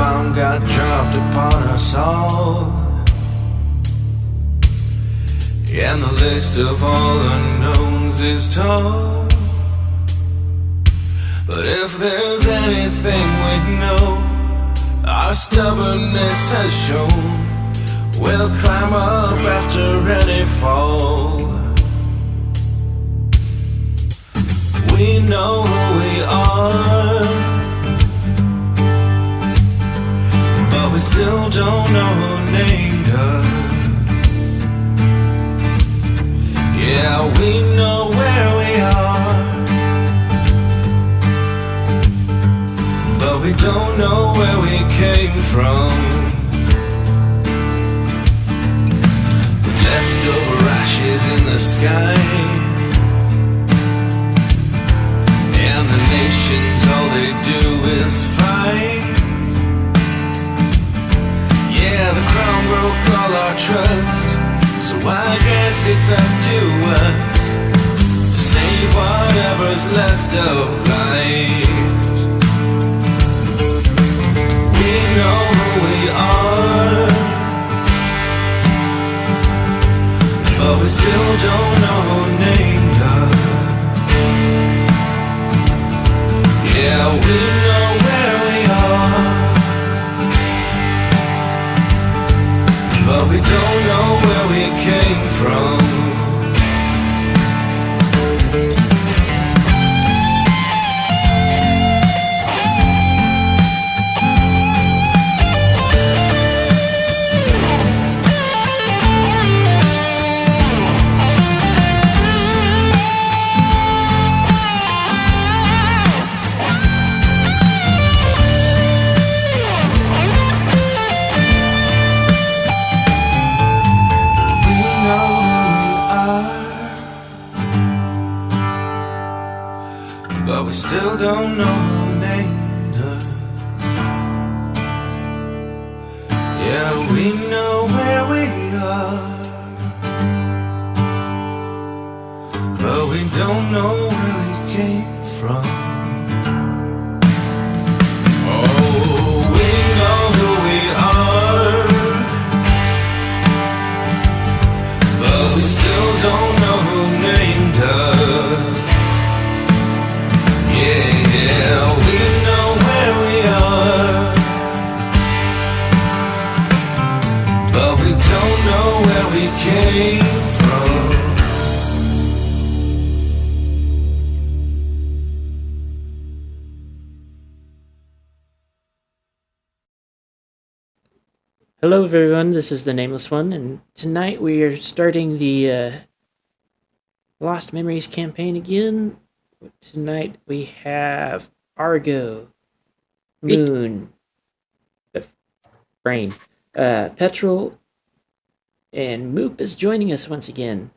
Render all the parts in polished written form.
bomb got dropped upon us all, and the list of all unknowns is tall. But if there's anything we know, our stubbornness has shown, we'll climb up after any fall. We know who we are, but we still don't know who named us. Yeah, we know where we are, but we don't know where we came from. Leftover ashes in the sky, and the nations, all they do is fight. Yeah, the crown broke all our trust, so I guess it's up to us to save whatever's left of life. We know who we are, but we still don't know who named us. Yeah, we know where we are, but we don't know where we came from. But we still don't know who named us. Yeah, we know where we are, but we don't know where we came from. Oh, we know who we are, but we still don't know who named us. Yeah, we know where we are, but we don't know where we came from. Hello everyone, this is the Nameless one, and tonight we are starting the Lost Memories campaign again. Tonight we have Argo, Moon, Brain, Petrol, and Moop is joining us once again.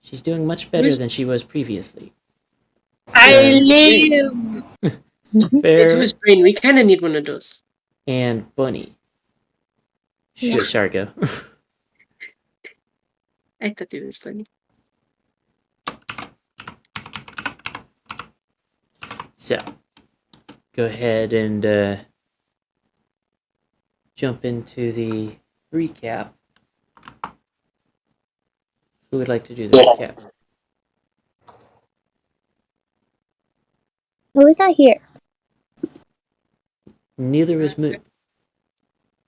She's doing much better than she was previously. I live! Fair It was Brain, we kinda need one of those. and Bunny. Shush, Argo. I thought it was funny. So, go ahead and jump into the recap. Who would like to do the recap? I was not here. Neither was Moop.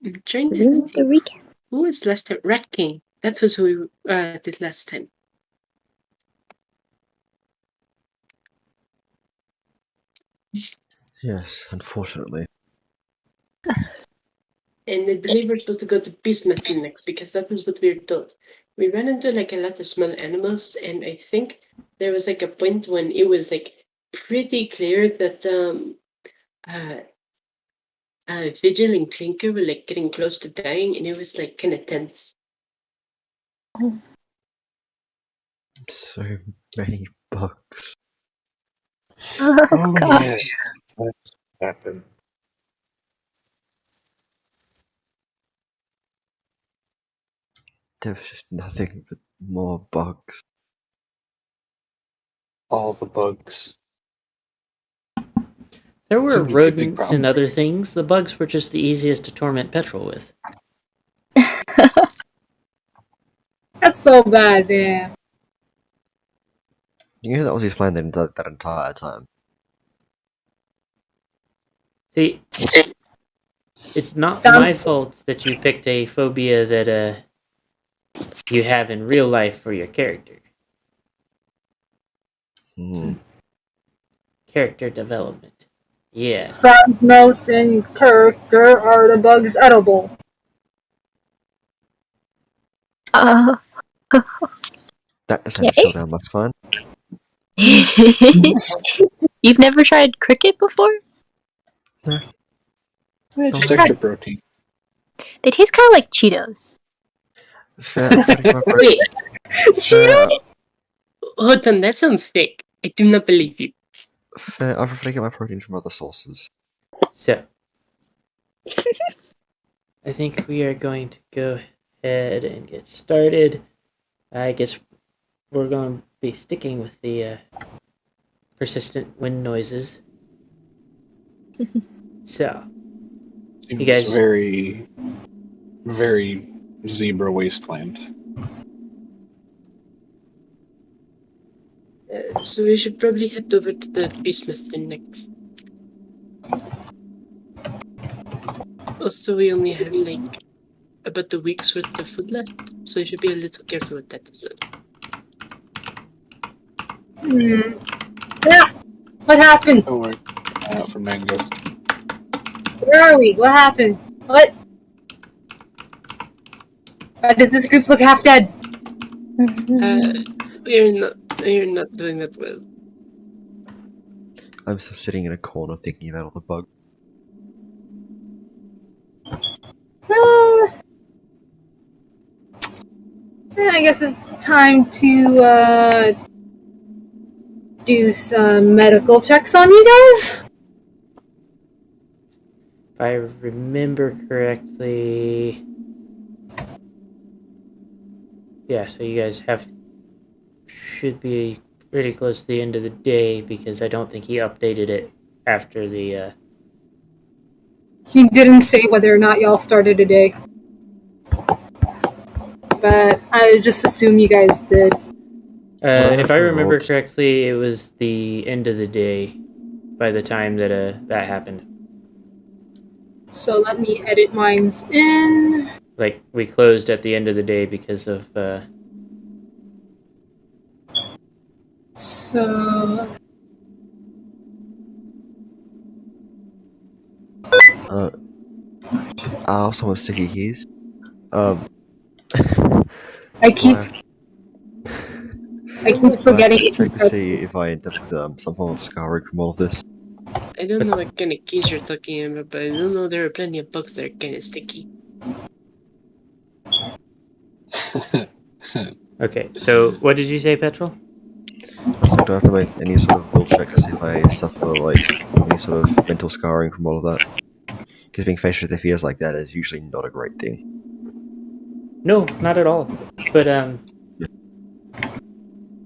I'm trying We to need the think. recap. Who was last time? Rat King. That was who we did last time. Yes, unfortunately. And I believe we're supposed to go to Beastmaster next because that is what we were told. We ran into like a lot of small animals, and I think there was like a point when it was like pretty clear that Vigil and Clinker were like getting close to dying, and it was like kind of tense. So many bugs. Oh, God. Yeah, that's happened. There was just nothing but more bugs. All the bugs. There were Seemed to be a big rodents problem and for other things. The bugs were just the easiest to torment Petrol with. That's so bad, man. You knew that was his plan that entire time. See, it's not Sound- my fault that you picked a phobia that you have in real life for your character. Hmm. Character development. Yeah. Side notes in character, are the bugs edible? That just had to Yay. chill down my spine. You've never tried cricket before? just extra protein. They taste kind of like Cheetos. Fair, I'm forgetting my protein. Wait, Fair, hold on, that sounds fake. I do not believe you. I prefer to get my protein from other sources. So, I think we are going to go ahead and get started. I guess we're going to be sticking with the persistent wind noises. So, Seems guys- very, very zebra wasteland. So we should probably head over to the beastmaster next. Also, we only have like about a week's worth of food left, so you should be a little careful with that as well. Yeah. What happened? Oh, we're out for mangoes. Where are we? What happened? What? Why does this group look half dead? We're not doing that well. I'm still sitting in a corner thinking about all the bugs. Yeah, I guess it's time to do some medical checks on you guys. if I remember correctly... Yeah, so you guys should be pretty close to the end of the day, because I don't think he updated it after the... He didn't say whether or not y'all started a day. But I just assume you guys did. if I the remember roads? correctly, it was the end of the day by the time that that happened. So let me edit mine's in. Like, we closed at the end of the day because of... So I also want sticky keys. I keep forgetting. Check to see if I end up with some form of scarring from all of this. I don't know what kind of keys you're talking about, but I don't know there are plenty of bugs that are kind of sticky. Okay, so what did you say, Petrol? So do I have to make any sort of will check to see if I suffer like any sort of mental scarring from all of that? Because being faced with fears like that is usually not a great thing. No, not at all. But I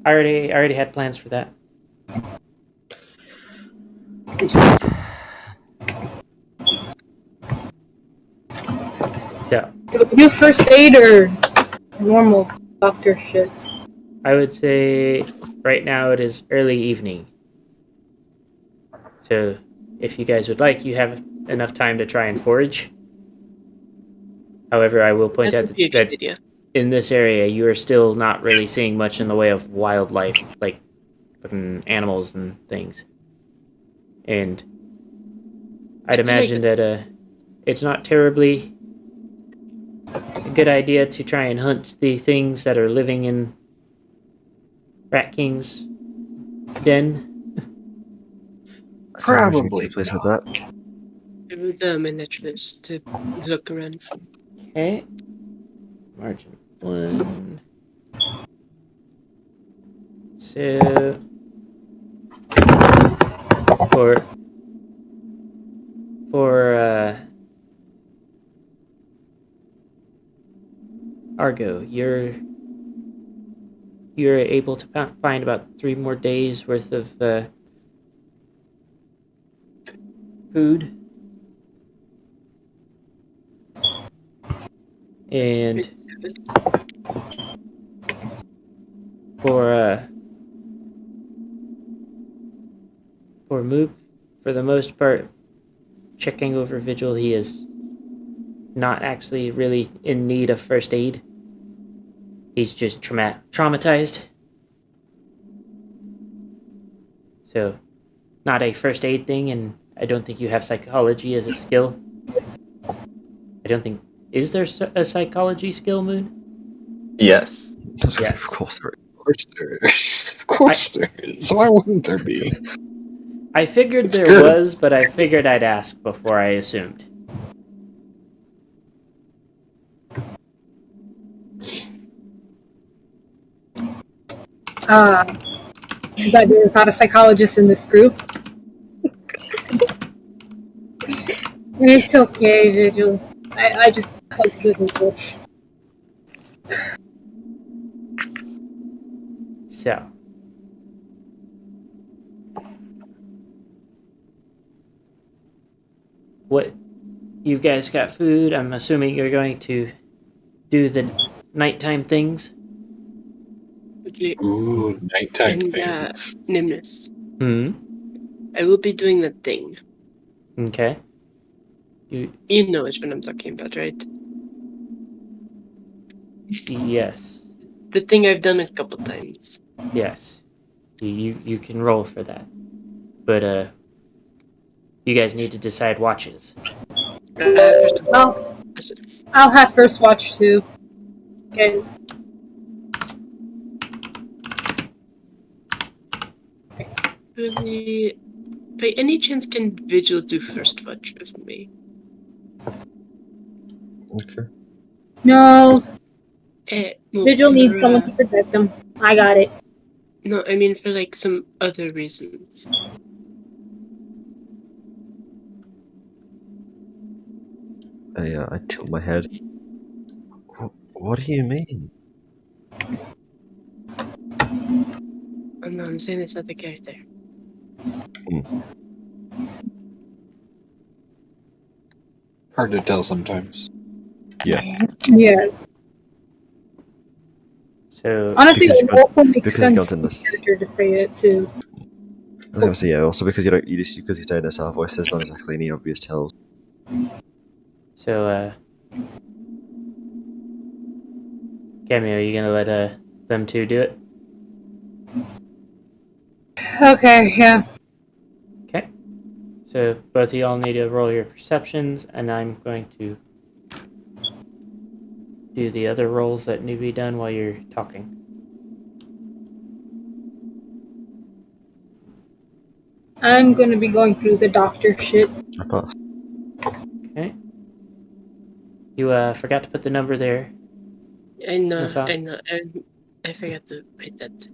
already had plans for that. Yeah, Do first aid or normal doctor shits. I would say right now it is early evening. So if you guys would like, you have enough time to try and forage. However, I will point That out would be a good that idea. in this area, you are still not really seeing much in the way of wildlife, like fucking animals and things. And I'd imagine that it's not terribly a good idea to try and hunt the things that are living in Rat King's den. I can't imagine Probably being pleased with not. that. I would my naturalist to look around. Okay. Margin 1. So for Argo, you're able to find about 3 more days worth of food. And for Moop, for the most part, checking over Vigil, he is not actually really in need of first aid. He's just traumatized. So, not a first aid thing, and I don't think you have psychology as a skill. I don't think... Is there a psychology skill, Moon? Yes. Yes. Yes. Of course there is. Of course there is. Of course there is. Why wouldn't there be? I figured It's there good. was, but I figured I'd ask before I assumed. Too bad there's not a psychologist in this group. It's okay, Vigil. I just hope good with this. So. What? You guys got food? I'm assuming you're going to do the nighttime things? Ooh, nighttime And things. Nameless. Hmm? I will be doing that thing. Okay. You know which one I'm talking about, right? Yes. The thing I've done a couple times. Yes. You can roll for that. But, you guys need to decide watches. First of all, I'll have first watch too. Okay. really, by any chance, can Vigil do first watch with me? Okay. No, Well, Vigil needs for, someone to protect them. I got it. No, I mean for like some other reasons. I tilt my head. What do you mean? Oh no, I'm saying it's not the character. Hard to tell sometimes. Yeah. Yes. So, Honestly, Because it also makes because sense you've for done the this. character to say it too. I was gonna say, yeah, also because because you say in a soft voice, there's not exactly any obvious tells. Cameo, you gonna let them two do it? Okay, yeah. Okay. So both of y'all need to roll your perceptions, and I'm going to do the other rolls that need to be done while you're talking. I'm gonna be going through the doctor shit. I passed. Okay. You forgot to put the number there. I know, Nasa? I know. I forgot to write that.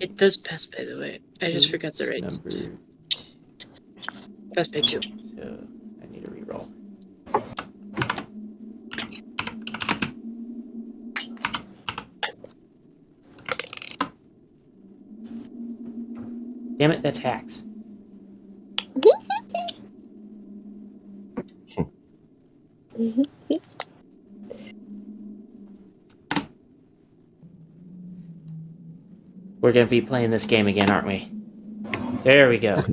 It does pass, by the way. I just forgot to write number it. Pass by 2. So I need to re-roll. Damn it, that's hacks. We're gonna be playing this game again, aren't we? There we go.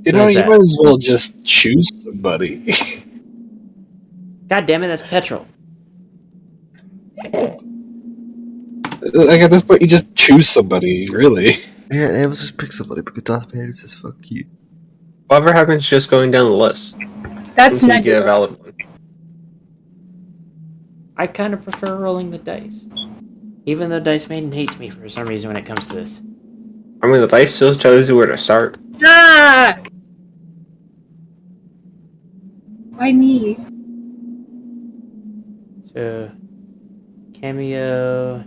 You know, you might as well just choose somebody. God damn it, that's petrol. Like at this point, you just choose somebody, really. Yeah, it was just pick somebody because Darth Vader says fuck you. Whatever happens, just going down the list. That's Until you get a Nebula. valid one. I kind of prefer rolling the dice. Even though Dice Maiden hates me for some reason when it comes to this. I mean, the dice still tells you where to start. Ah! Why me? So, Cameo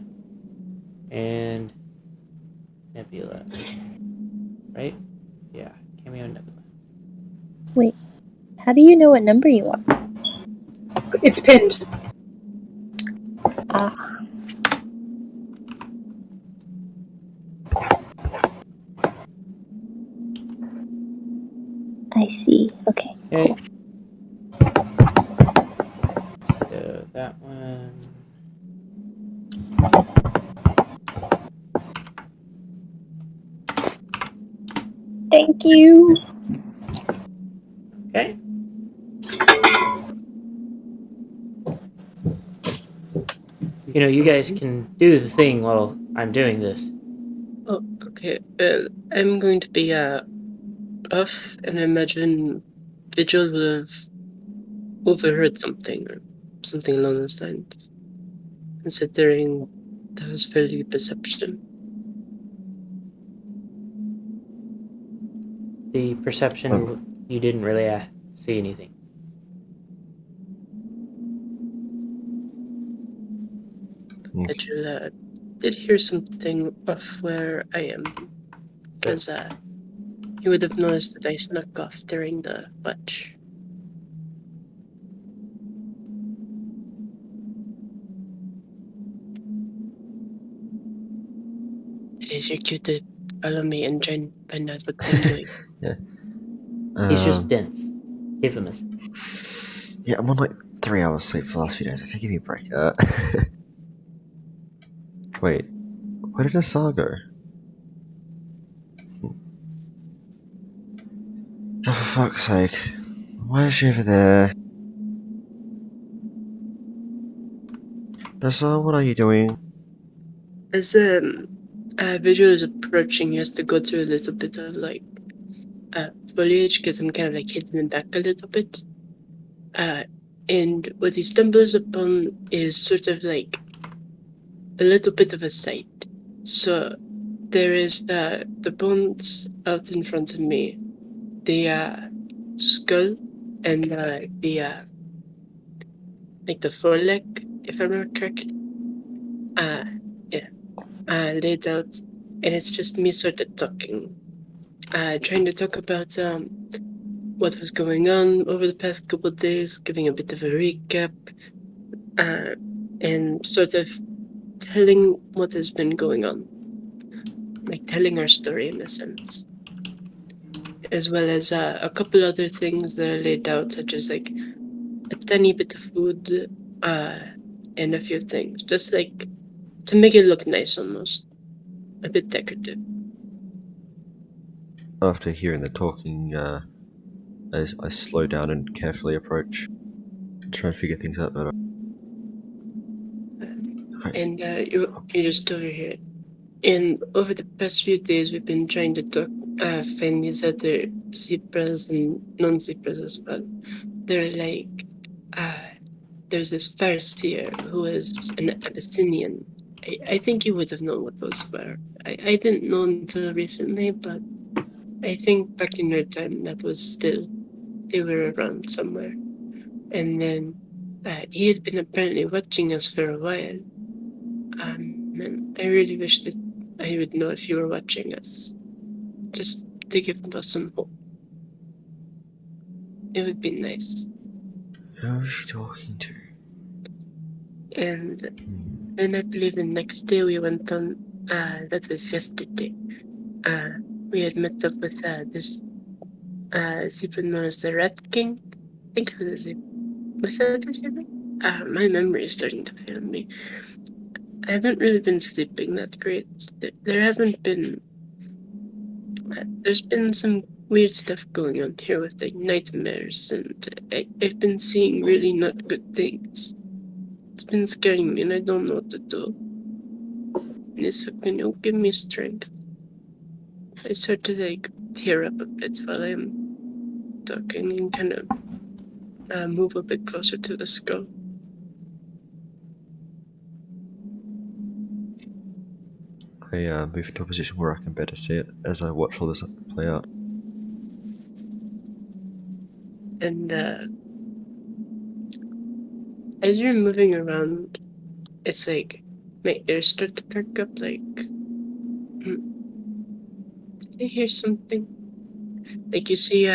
and Nebula. Right? Yeah, Cameo and Nebula. Wait, how do you know what number you are? It's pinned. Ah. I see. Okay. Okay. Cool. So that one. Thank you. Okay. You know, you guys can do the thing while I'm doing this. Oh, okay. Well, I'm going to be off, and I imagine Vigil will have overheard something or something along those lines, considering that was fairly perception. The perception, you didn't really see anything. Vigil did hear something off where I am, because he would have noticed that I snuck off during the watch. It is your cue to follow me and try and find out what I'm doing. Yeah. He's just dense. Give him a. Yeah, I'm on like 3 hours sleep for the last few days. If you give me a break. Wait, where did Asar go? Oh, for fuck's sake. Why is she over there? Asar, what are you doing? As Vigil is approaching, he has to go through a little bit of like foliage because I'm kind of like hidden in back a little bit. And what he stumbles upon is sort of like a little bit of a sight. So there is the bones out in front of me, the skull, and the like the foreleg, if I remember correctly. Yeah, laid out, and it's just me sort of talking, trying to talk about what was going on over the past couple of days, giving a bit of a recap, and sort of telling what has been going on, like telling our story in a sense, as well as a couple other things that are laid out, such as like a tiny bit of food, and a few things, just like to make it look nice, almost a bit decorative. After hearing the talking, I slow down and carefully approach, try and figure things out better. And you're just over here. And over the past few days, we've been trying to find these other zebras and non-zebras as well. They're like, there's this Farseer who is an Abyssinian. I think you would have known what those were. I didn't know until recently, but I think back in your time that was still, they were around somewhere. And then he had been apparently watching us for a while. And I really wish that I would know if you were watching us, just to give us some hope. It would be nice. Who is she talking to? And then I believe the next day we went on, that was yesterday. We had met up with this zebra known as the Rat King. I think it was a zebra. Was that a zebra? My memory is starting to fail me. I haven't really been sleeping that great. There haven't been. There's been some weird stuff going on here with like nightmares, and I've been seeing really not good things. It's been scaring me, and I don't know what to do. Nissa, can you give me strength? I start to like tear up a bit while I'm talking and kind of move a bit closer to the skull. I move into a position where I can better see it as I watch all this play out. And as you're moving around, it's like my ears start to perk up. Like, did I hear something? Like you see,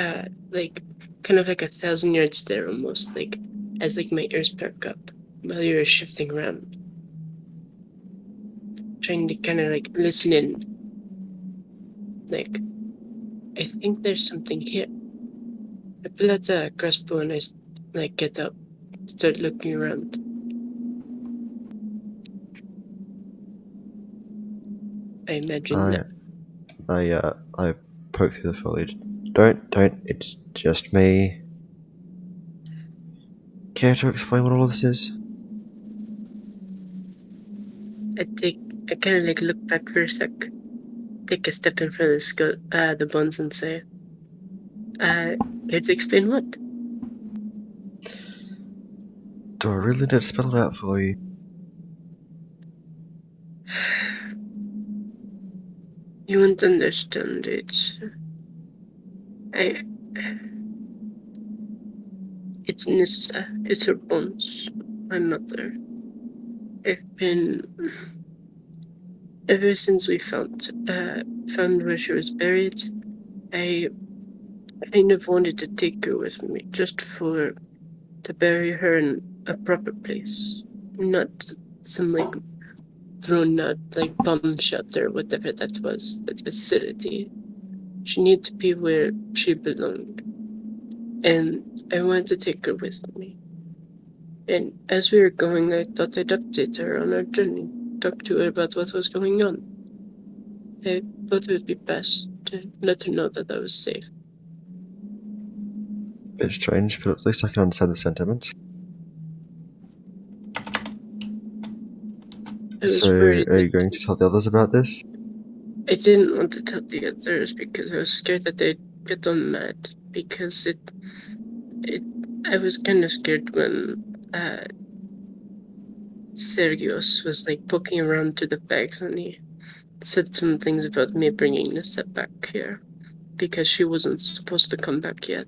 like kind of like 1,000 yards stare almost. Like as like my ears perk up while you're shifting around, trying to kind of like listen in. Like, I think there's something here. I pull out a crossbow and I get up, start looking around. I imagine I poke through the foliage. Don't. It's just me. Care to explain what all of this is? I kind of like look back for a sec, take a step in front of the bones, and say, here to explain what? Do I really need to spell it out for you? You won't understand it. It's Nissa. It's her bones. My mother. I've been ever since we found where she was buried. I kind of wanted to take her with me, just to bury her in a proper place, not some like thrown out like bomb shelter, whatever that was, that facility. She needed to be where she belonged, and I wanted to take her with me. And as we were going, I thought I'd update her on our journey, talk to her about what was going on. I thought it would be best to let her know that I was safe. Bit strange, but at least I can understand the sentiment. I was So, worried. are you going to tell the others about this? I didn't want to tell the others because I was scared that they'd get on mad. Because I was kind of scared when Sergios was like poking around to the bags, and he said some things about me bringing Nissa back here because she wasn't supposed to come back yet,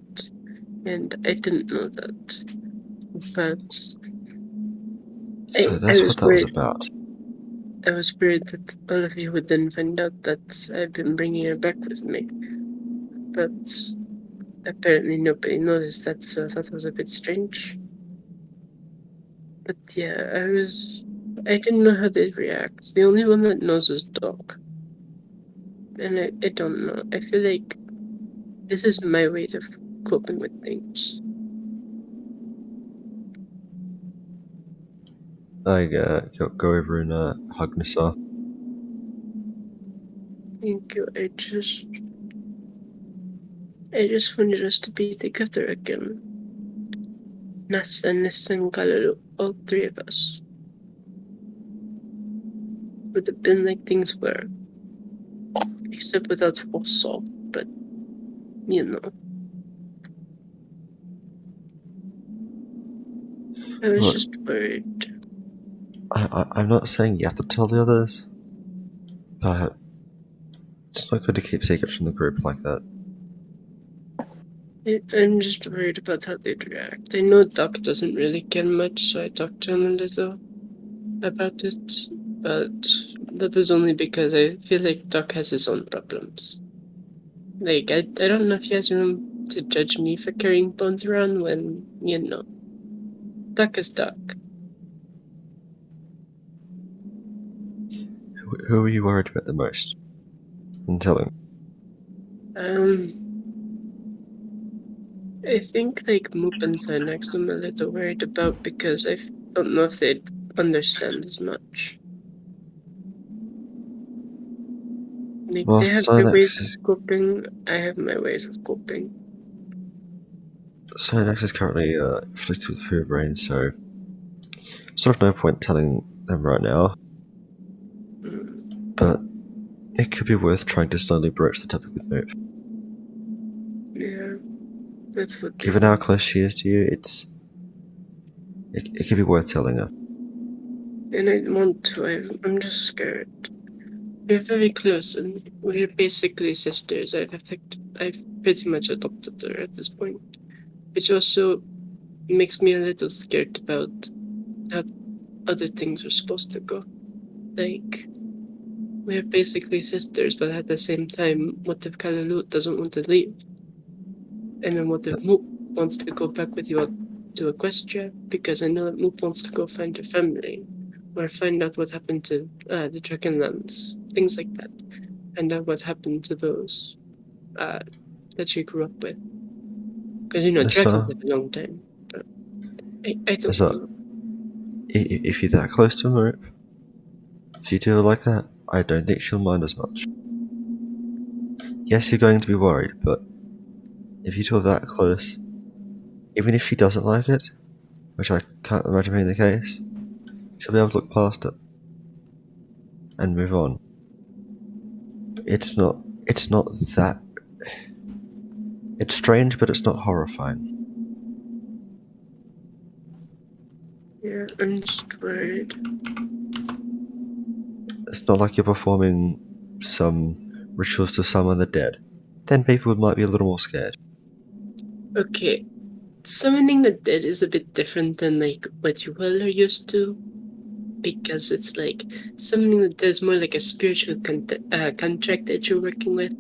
and I didn't know that. But So that's what that was worried. about. I was worried that all of you would then find out that I've been bringing her back with me, but apparently nobody noticed that, so that was a bit strange. But yeah, I didn't know how they'd react. The only one that knows is Doc. And I don't know. I feel like this is my way of coping with things. I go over and hug Nissa. Thank you. I just wanted us to be together again. Nasa, Nissa, and Kalalu, all three of us. Would have been like things were. Except without Warsaw, but you know. I was Look, just worried. I'm not saying you have to tell the others, but it's not good to keep secrets from the group like that. I'm just worried about how they'd react. I know Doc doesn't really care much, so I talked to him a little about it, but that is only because I feel like Doc has his own problems. Like, I don't know if he has room to judge me for carrying bones around when, you know, Doc is Doc. Who are you worried about the most? And tell him. I think like Moop and Cynex I'm a little worried about because I don't know if they'd understand as much. Like, Well, they have their ways Cynex of coping, I have my ways of coping. is currently afflicted with fear brain, so sort of no point telling them right now. But it could be worth trying to slowly broach the topic with Moop. Yeah, that's what Given how close she is to you, it could be worth telling her. And I want to, I'm just scared. We're very close and we're basically sisters. I've pretty much adopted her at this point. Which also makes me a little scared about how other things are supposed to go. Like, we're basically sisters, but at the same time, what if Kalalut doesn't want to leave? And then what if Moop wants to go back with you to Equestria? Because I know that Moop wants to go find her family. Or find out what happened to the Dragonlands. Things like that. Find out what happened to those that she grew up with. Because, dragons live a long time. But I don't So, know. if you're that close to Moop, if you do it like that, I don't think she'll mind as much. Yes, you're going to be worried, but if you do it that close, even if she doesn't like it, which I can't imagine being the case, she'll be able to look past it and move on. It's not that. It's strange, but it's not horrifying. Yeah, I'm just worried. It's not like you're performing some rituals to summon the dead. Then people might be a little more scared. Okay. Summoning the dead is a bit different than what you all are used to. Because it's summoning the dead is more like a spiritual contract that you're working with.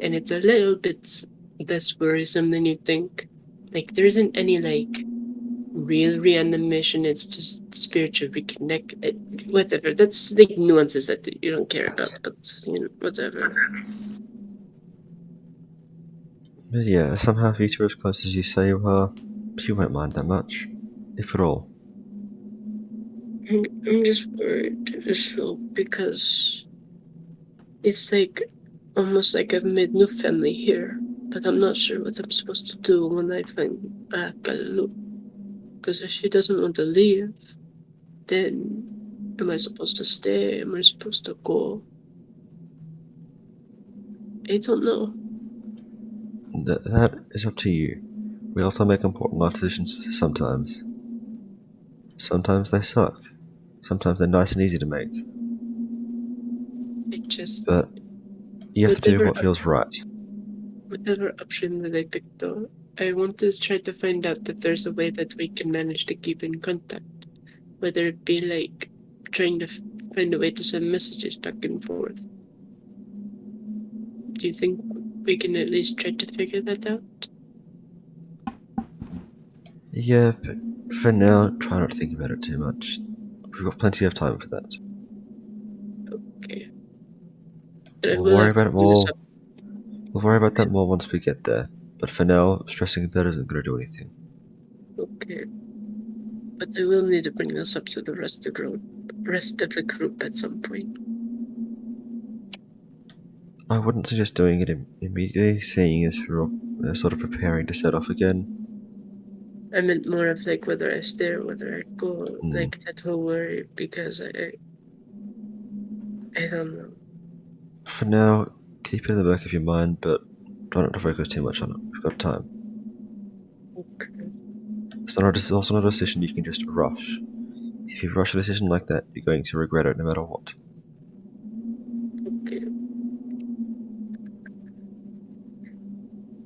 And it's a little bit less worrisome than you think. There isn't any real reanimation, it's just spiritual reconnect, whatever. That's nuances that you don't care about, but whatever. But yeah, somehow if you two are as close as you say you are, she won't mind that much. If at all. I'm just worried as well because it's almost like I've made new family here, but I'm not sure what I'm supposed to do when I find Kalu. Because if she doesn't want to leave, then am I supposed to stay? Am I supposed to go? I don't know. That is up to you. We also make important life decisions sometimes. Sometimes they suck. Sometimes they're nice and easy to make. It just But you have to do whatever what feels right. whatever option that I picked, though, I want to try to find out if there's a way that we can manage to keep in contact. Whether it be trying to find a way to send messages back and forth. Do you think we can at least try to figure that out? Yeah, but for now, try not to think about it too much. We've got plenty of time for that. Okay. We'll worry about it more. We'll worry about that more once we get there. But for now, stressing about it isn't going to do anything. Okay. But I will need to bring this up to the rest of the group at some point. I wouldn't suggest doing it immediately, seeing as we're sort of preparing to set off again. I meant more of whether I stay or whether I go, that whole worry, because I don't know. For now, keep it in the back of your mind, but try not to focus too much on it. We've got time. Okay. It's also not a decision you can just rush. If you rush a decision like that, you're going to regret it no matter what. Okay.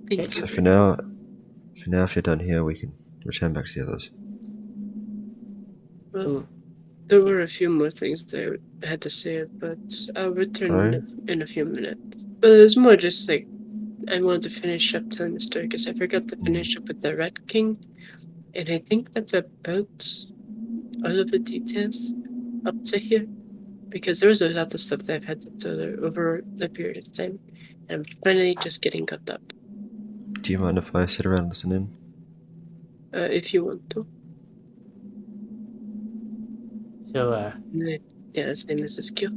Thank you. So for now, if you're done here, we can return back to the others. Well, there were a few more things that I had to say, but I'll return in a few minutes. But it was more just I wanted to finish up telling the story because I forgot to finish up with the Red King, and I think that's about all of the details up to here. Because there was a lot of stuff that I've had to tell over a period of time, and I'm finally just getting caught up. Do you mind if I sit around and listen in? If you want to. So, yeah, his name is Q.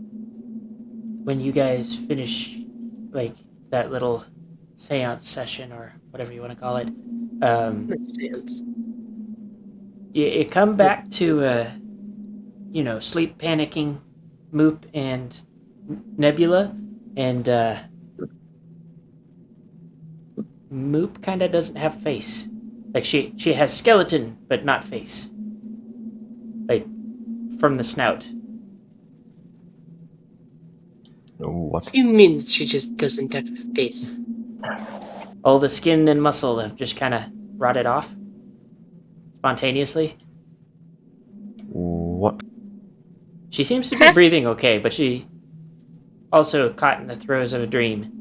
when you guys finish, that little seance session, or whatever you want to call it, Seance. you come back to, sleep panicking Moop and Nebula, and, Moop kind of doesn't have face. She has skeleton, but not face. From the snout. What? What do you mean she just doesn't have a face? All the skin and muscle have just kind of rotted off. Spontaneously. What? She seems to be breathing okay, but she also caught in the throes of a dream.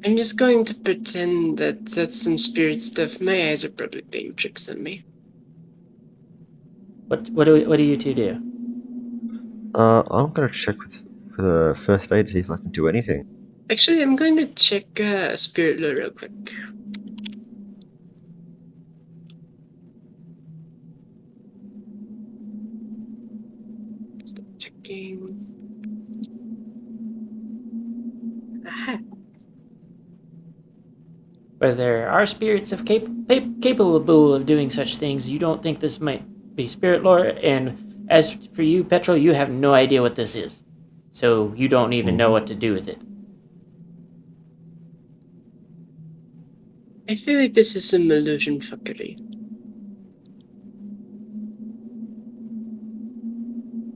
I'm just going to pretend that that's some spirit stuff. My eyes are probably playing tricks on me. What do you two do? I'm gonna check with the first aid to see if I can do anything. Actually, I'm going to check spirit lore real quick. Stop checking. Aha. Where there are spirits capable of doing such things, you don't think this might be spirit lore. And as for you, Petrol, you have no idea what this is, so you don't even know what to do with it. I feel like this is some illusion fuckery.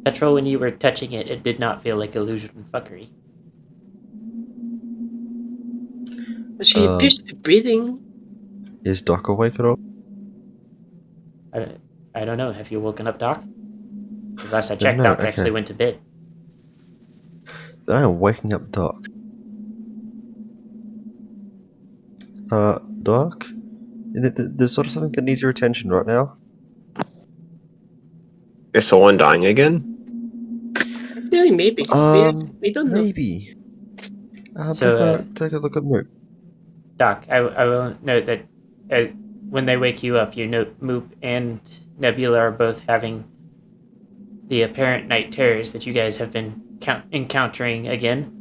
Petrol, when you were touching it, it did not feel like illusion fuckery. Well, she appears to be breathing. Is Doc awake at all? I don't know. Have you woken up, Doc? Because last I checked, No, Doc okay. actually went to bed. I am waking up Doc. Doc? There's sort of something that needs your attention right now. Is someone dying again? Really, maybe. We don't know. Maybe. So, take a look at Moop. Doc, I will note that when they wake you up, you note Moop and Nebula are both having the apparent night terrors that you guys have been encountering again.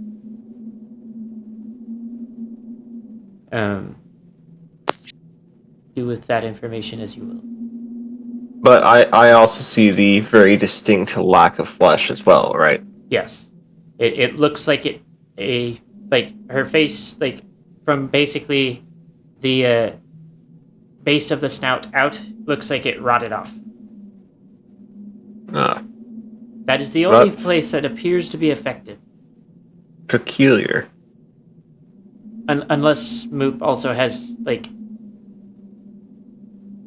Do with that information as you will. But I also see the very distinct lack of flesh as well, right? Yes, it looks like her face, like from basically the base of the snout out, looks like it rotted off. That is the only place that appears to be affected. Peculiar. Unless Moop also has, like,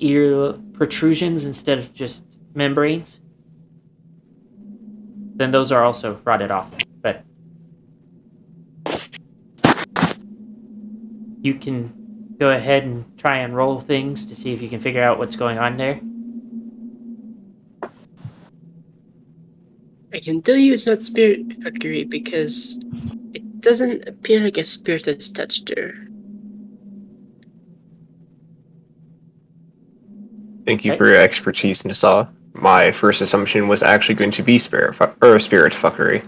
ear protrusions instead of just membranes. Then those are also rotted off. But you can go ahead and try and roll things to see if you can figure out what's going on there. I can tell you it's not spirit fuckery because it doesn't appear like a spirit has touched her. Thank you for your expertise, Nissa. My first assumption was actually going to be spirit fuckery.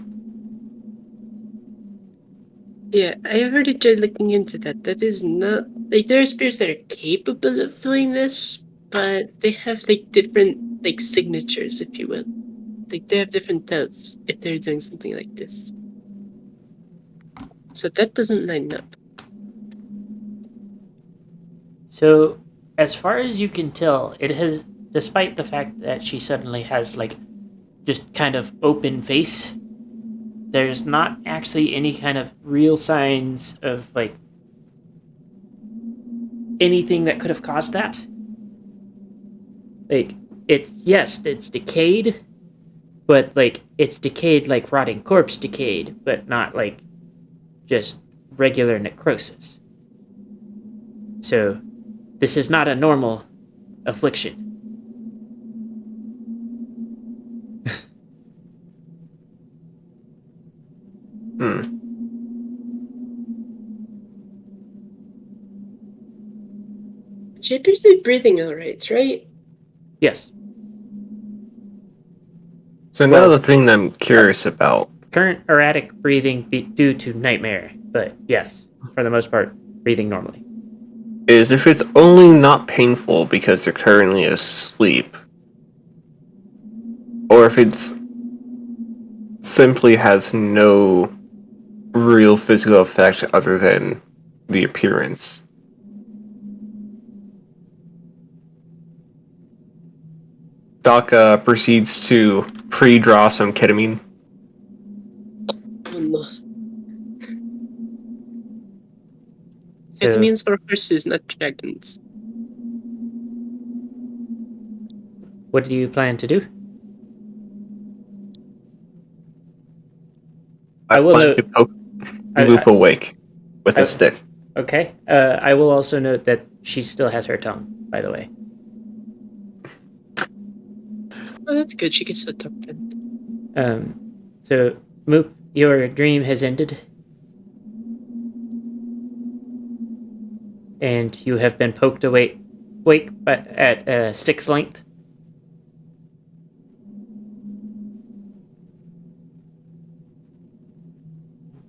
Yeah, I already tried looking into that. That is not like there are spirits that are capable of doing this, but they have like different like signatures, if you will. Like they have different tells if they're doing something like this. So that doesn't line up. So, as far as you can tell, it has, despite the fact that she suddenly has, like, just kind of open face, there's not actually any kind of real signs of, like, anything that could have caused that. Like, it's decayed, but, like, it's decayed like rotting corpse decayed, but not, like, just regular necrosis. So, this is not a normal affliction. She appears to be breathing alright, right? Yes. So now the thing that I'm curious about. Current erratic breathing due to nightmare, but yes, for the most part, breathing normally. Is if it's only not painful because they're currently asleep, or if it's simply has no real physical effect other than the appearance. Doc proceeds to pre-draw some ketamine. Oh no. It means for horses, not dragons. What do you plan to do? I plan to poke Loop awake with a stick. Okay. I will also note that she still has her tongue, by the way. Oh, that's good. She can still talk then. So, Moop, your dream has ended. and you have been poked awake but at a stick's length.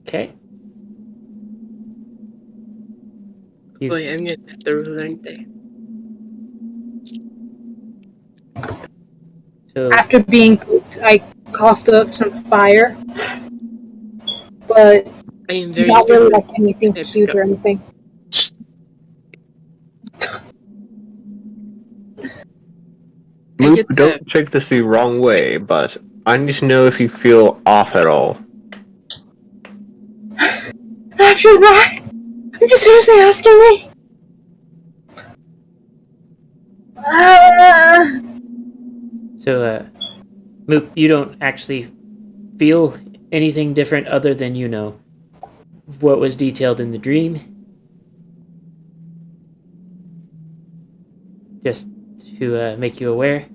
Okay. Boy, I'm gonna have to rule, aren't I? So After being pooped, I coughed up some fire, but I am very not really human. like anything There we cute go. or anything. I Moop, get don't take this the wrong way, but I need to know if you feel off at all. After that, are you seriously asking me? Moop, you don't actually feel anything different other than you know what was detailed in the dream. Just to make you aware.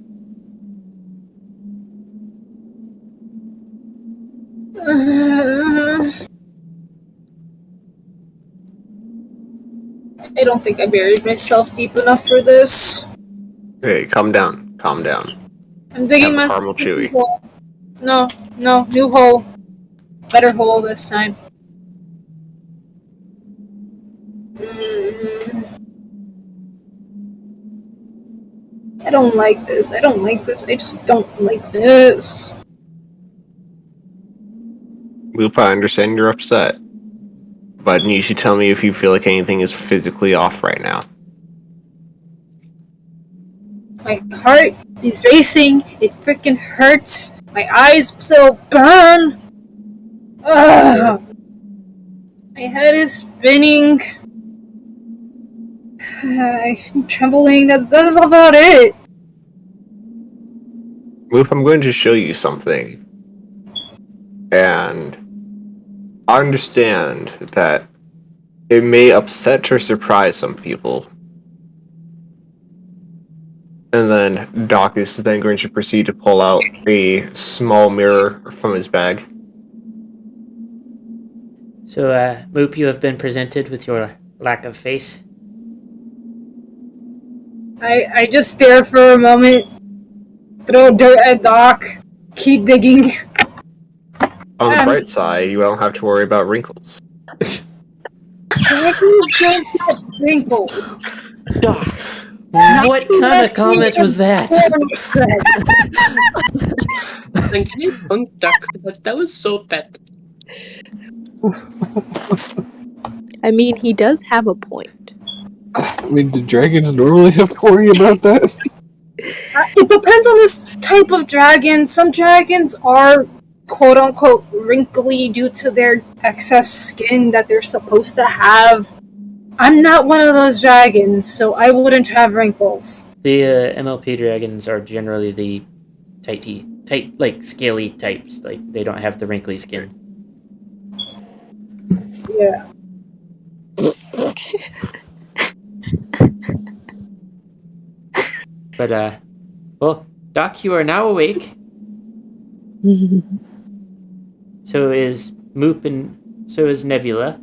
I don't think I buried myself deep enough for this. Hey, calm down. Calm down. I'm digging Have a myself caramel a new chewy. hole. No, new hole. Better hole this time. I don't like this. I just don't like this. Moop, I understand you're upset. But you should tell me if you feel like anything is physically off right now. My heart is racing. It freaking hurts. My eyes still burn. Ugh. My head is spinning. I'm trembling. That's about it. Moop, I'm going to show you something. And I understand that it may upset or surprise some people. And then Doc is then going to proceed to pull out a small mirror from his bag. So, Moop, you have been presented with your lack of face. I just stare for a moment, throw dirt at Doc, keep digging. On the bright side, you won't have to worry about wrinkles. Dragons don't get wrinkles. Doc, what kind of comment was that? Like, can I punk Duck? But that was so bad. I mean, he does have a point. I mean, do dragons normally have to worry about that? It depends on this type of dragon. Some dragons are quote unquote wrinkly due to their excess skin that they're supposed to have. I'm not one of those dragons, so I wouldn't have wrinkles. The MLP dragons are generally the tight, like scaly types. Like they don't have the wrinkly skin. Yeah. But well, Doc, you are now awake. So is Moop and so is Nebula.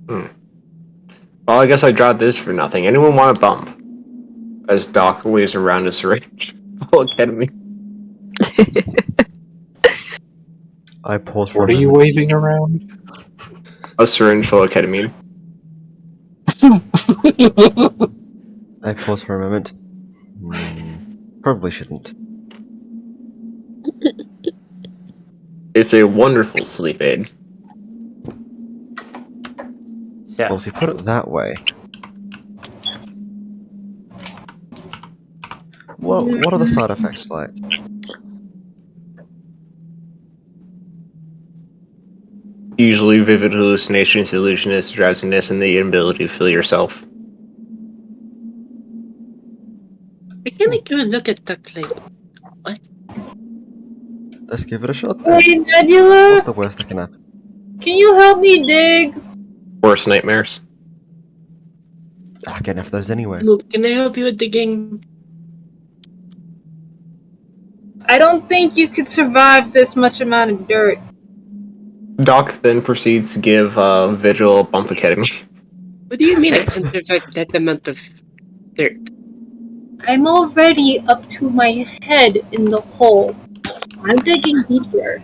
Well, I guess I dropped this for nothing. Anyone want a bump? As Doc waves around a syringe full of ketamine. I pause for What a are you moment. waving around? A syringe full of ketamine. I pause for a moment. Probably shouldn't. It's a wonderful sleep aid. So Well, if you put it that way... What are the side effects like? Usually vivid hallucinations, illusionist, drowsiness, and the inability to feel yourself. I can like go and look at Duck like, what? Let's give it a shot then. Hey, Nebula, What's the worst that can happen? can you help me dig? Worst nightmares. I get enough of those anyway. Moop, can I help you with digging? I don't think you could survive this much amount of dirt. Doc then proceeds to give Vigil a bump of ketamine. What do you mean I can't survive that amount of dirt? I'm already up to my head in the hole. I'm digging deeper.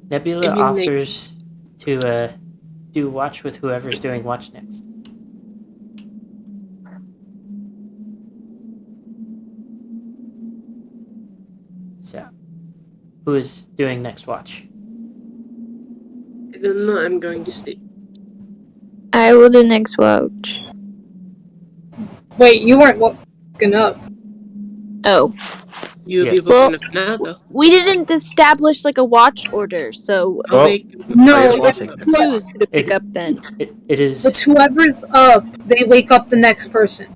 Nebula I mean, like, offers to do watch with whoever's doing watch next. So, who is doing next watch? I don't know. I'm going to sleep. I will do next watch. Wait, you weren't woken up. Oh. You'll Yes. be woken up now, though. We didn't establish like a watch order, so I'll Well, wake you up. No, I guess I'll let's take it. choose who to pick It- up then. It is it's whoever's up, they wake up the next person.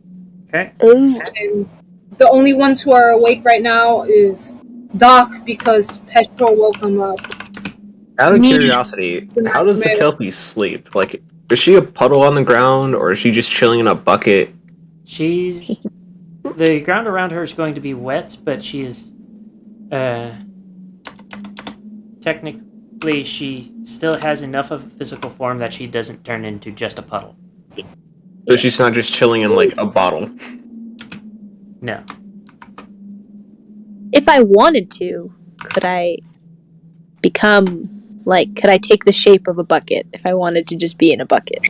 okay. Ooh. And the only ones who are awake right now is Doc because Petrol woke him up. Out of Me. curiosity, how does the Kelpie sleep? Like, is she a puddle on the ground, or is she just chilling in a bucket? She's the ground around her is going to be wet, but she is technically she still has enough of a physical form that she doesn't turn into just a puddle. So she's not just chilling in, like, a bottle. No. If I wanted to, could I become like could I take the shape of a bucket if I wanted to just be in a bucket?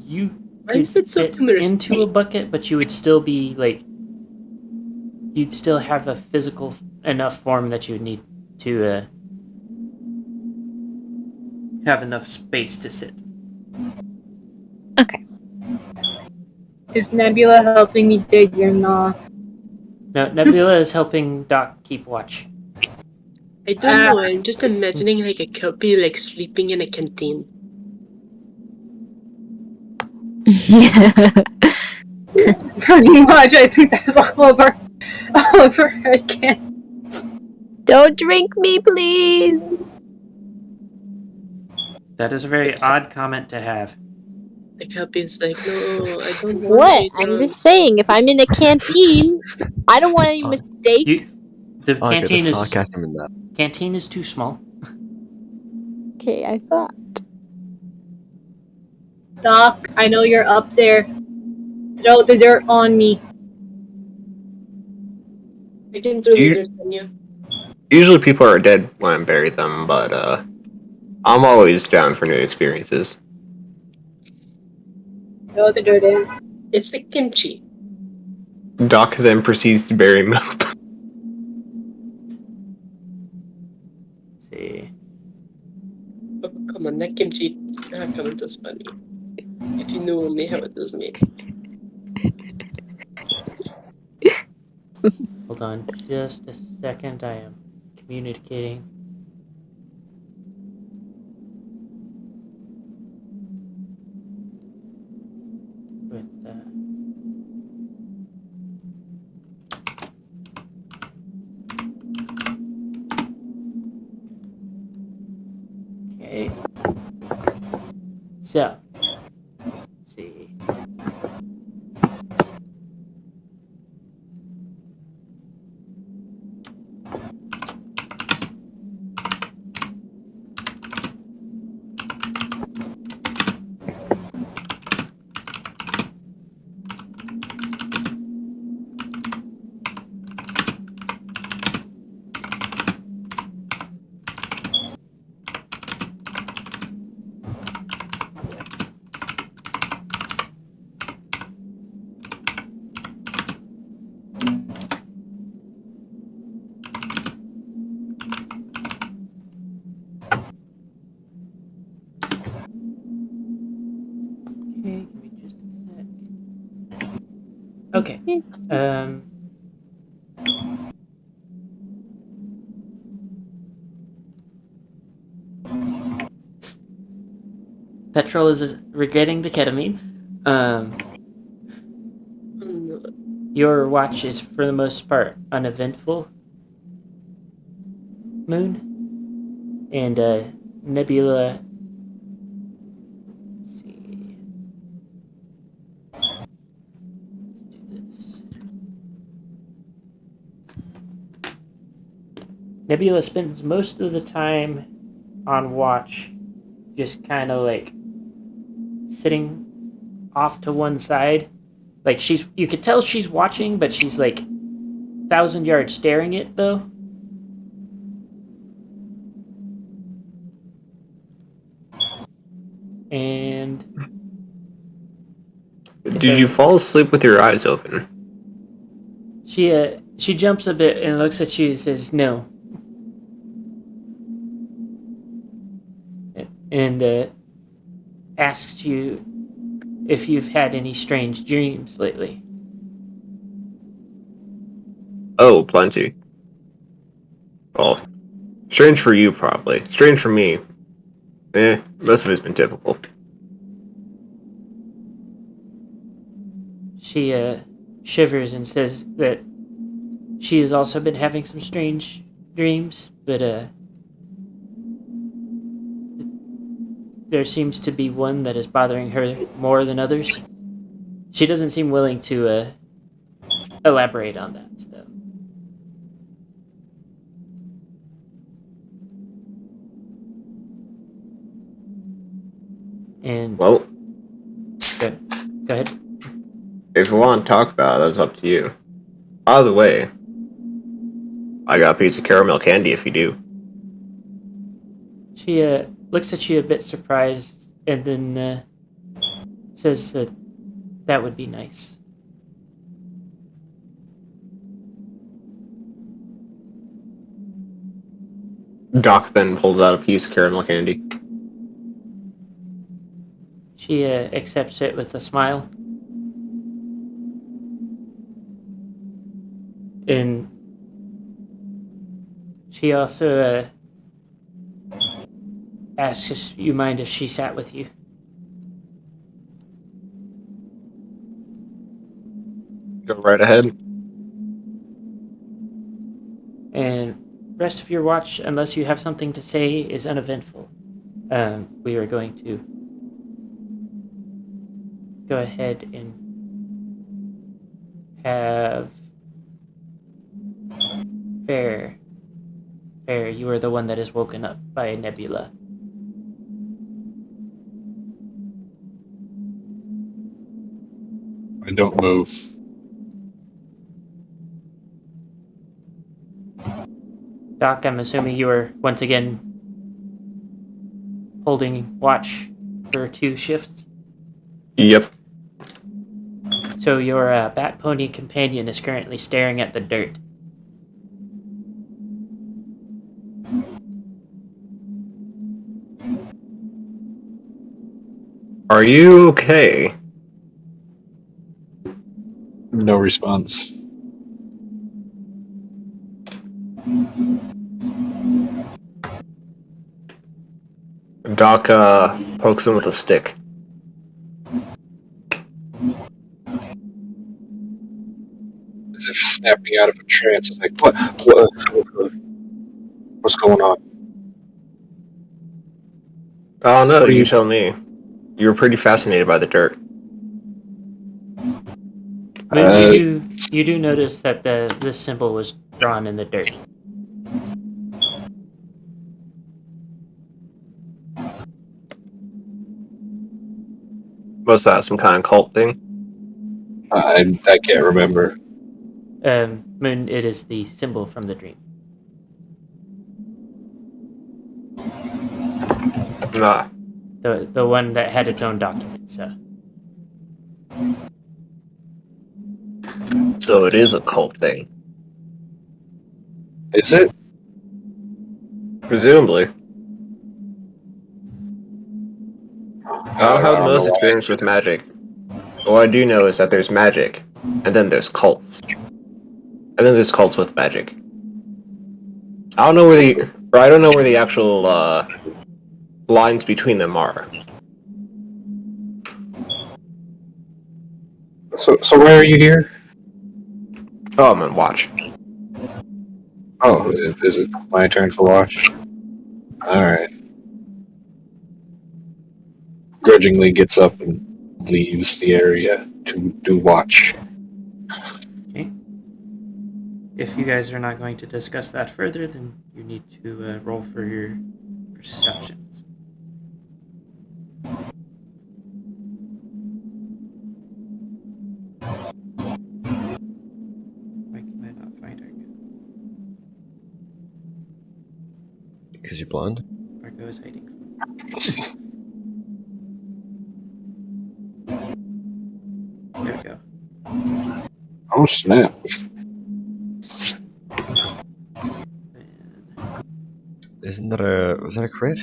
You Why could is that so fit humorous? into a bucket, but you would still be like you'd still have a physical enough form that you would need to have enough space to sit. Okay. Is Nebula helping me dig or not? No, Nebula is helping Doc keep watch. I don't know. I'm just imagining like a Kelpie like sleeping in a canteen. Pretty much, I think that's all of our head can. Don't drink me, please. That is a very odd comment to have. The Kelpie's like, no, I don't want What? to be I'm drunk. just saying, if I'm in a canteen, I don't want any Oh, mistakes. The I get the canteen is sarcasm in that. canteen is too small. Okay, I thought. Doc, I know you're up there. Throw the dirt on me. I can throw the You- dirt on you. Usually people are dead when I bury them, but, I'm always down for new experiences. Throw the dirt in. It's like kimchi. Doc then proceeds to bury Mope. Let's see. Oh, come on, that kimchi. Ah, come on, that's funny. If you knew only how it was made. Hold on just a second. I am communicating. With okay. So, let's see. Okay, give me just a sec. Okay. Petrol is regretting the ketamine. Oh, no. Your watch is for the most part uneventful. Moon and Nebula. Let's see. Let's do this. Nebula spends most of the time on watch, just kind of like sitting off to one side. Like you could tell she's watching, but she's like 1,000 yards staring it though. And Did you fall asleep with your eyes open? she jumps a bit and looks at you and says no. And asks you if you've had any strange dreams lately. Oh, plenty. Well, strange for you, probably. Strange for me. Most of it's been typical. She shivers and says that she has also been having some strange dreams, but there seems to be one that is bothering her more than others. She doesn't seem willing to elaborate on that, though. And Well, go ahead. if you want to talk about it, that's up to you. By the way, I got a piece of caramel candy if you do. She looks at you a bit surprised, and then says that would be nice. Doc then pulls out a piece of caramel candy. She accepts it with a smile. And she also asks if you mind if she sat with you. Go right ahead. And rest of your watch, unless you have something to say, is uneventful. We are going to go ahead and have Fair, you are the one that is woken up by a nebula. I don't move. Doc, I'm assuming you are once again holding watch for 2 shifts. Yep. So your bat pony companion is currently staring at the dirt. Are you okay? No response. Doc pokes him with a stick. As if snapping out of a trance. It's like, what's going on? Oh no, What are you you- tell me. You were pretty fascinated by the dirt. But you do notice that this symbol was drawn in the dirt. What's that, some kind of cult thing? I can't remember. Moon, it is the symbol from the dream. Nah. The one that had its own documents. So it is a cult thing. Is it? Presumably. I don't have the know most why. experience with magic. All I do know is that there's magic, and then there's cults. And then there's cults with magic. I don't know where the actual lines between them are. So why are you here? Oh, I'm on watch. Oh, is it my turn for watch? Alright. Grudgingly gets up and leaves the area to do watch. Okay. if you guys are not going to discuss that further, then you need to roll for your perceptions. Why can I not find Argo? Because you're blind. Argo is hiding. There we go. Oh snap! Isn't that was that a crit?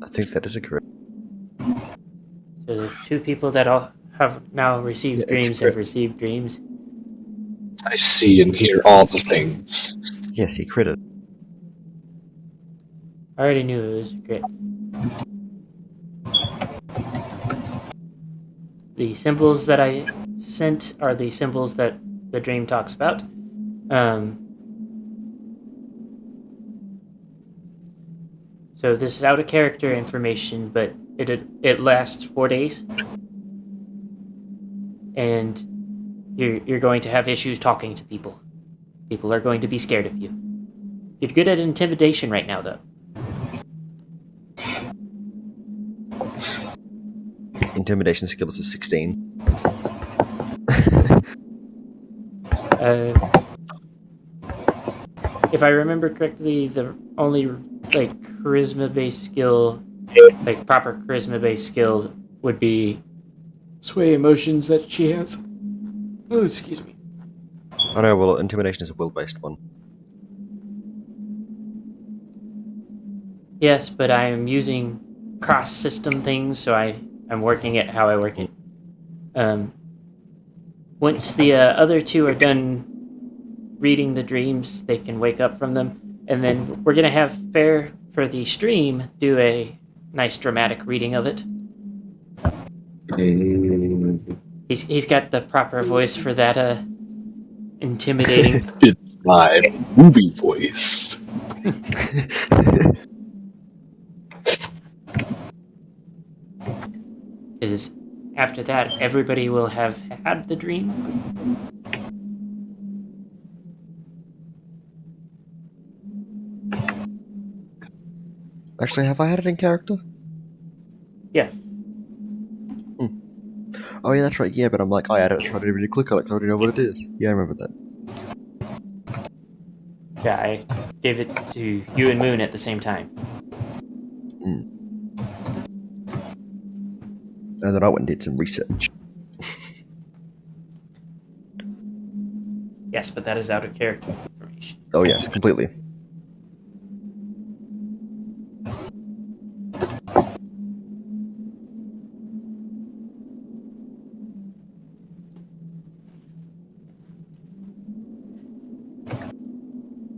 I think that is a crit. So the two people that all have now received Yeah, it's dreams crit. have received dreams. I see and hear all the things. Yes, he critted. I already knew it was great. The symbols that I sent are the symbols that the dream talks about. So this is out of character information, but it lasts 4 days, and you're going to have issues talking to people. People are going to be scared of you. You're good at intimidation right now, though. Intimidation skills is 16. If I remember correctly, the only like charisma-based skill, like proper charisma-based skill, would be sway emotions that she has. Oh, excuse me. Oh no, well, intimidation is a will-based one. Yes, but I am using cross-system things, so I'm working it how I work it. Once the other two are done reading the dreams, they can wake up from them, and then we're gonna have Fair for the stream do a nice dramatic reading of it. He's got the proper voice for that intimidating. It's my movie voice. Is after that everybody will have had the dream. Actually, have I had it in character? Yes. Oh yeah, that's right. Yeah, but I'm like, I added it, so I didn't really click on it, so I already know what it is. Yeah, I remember that. Yeah, I gave it to you and Moon at the same time. And then I went and did some research. Yes, but that is out of character information. Oh yes, completely.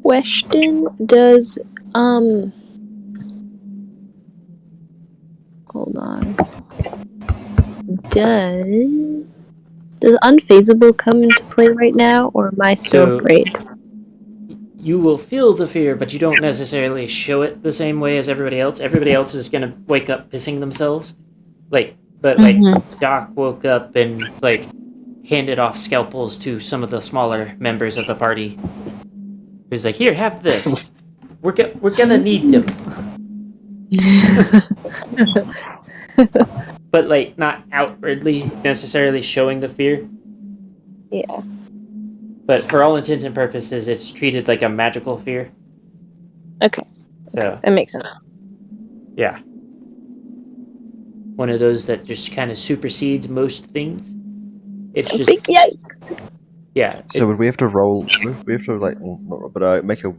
Question, does hold on. Does unfazable come into play right now, or am I still So- afraid? You will feel the fear, but you don't necessarily show it the same way as everybody else. Everybody else is gonna wake up pissing themselves. Like Doc woke up and like handed off scalpels to some of the smaller members of the party. He's like, "Here, have this. We're gonna need them." But like not outwardly necessarily showing the fear. Yeah. But for all intents and purposes, it's treated like a magical fear. Okay, So that makes sense. yeah, one of those that just kind of supersedes most things. It's just Big yikes. yeah. So would we have to roll? We have to like, but make a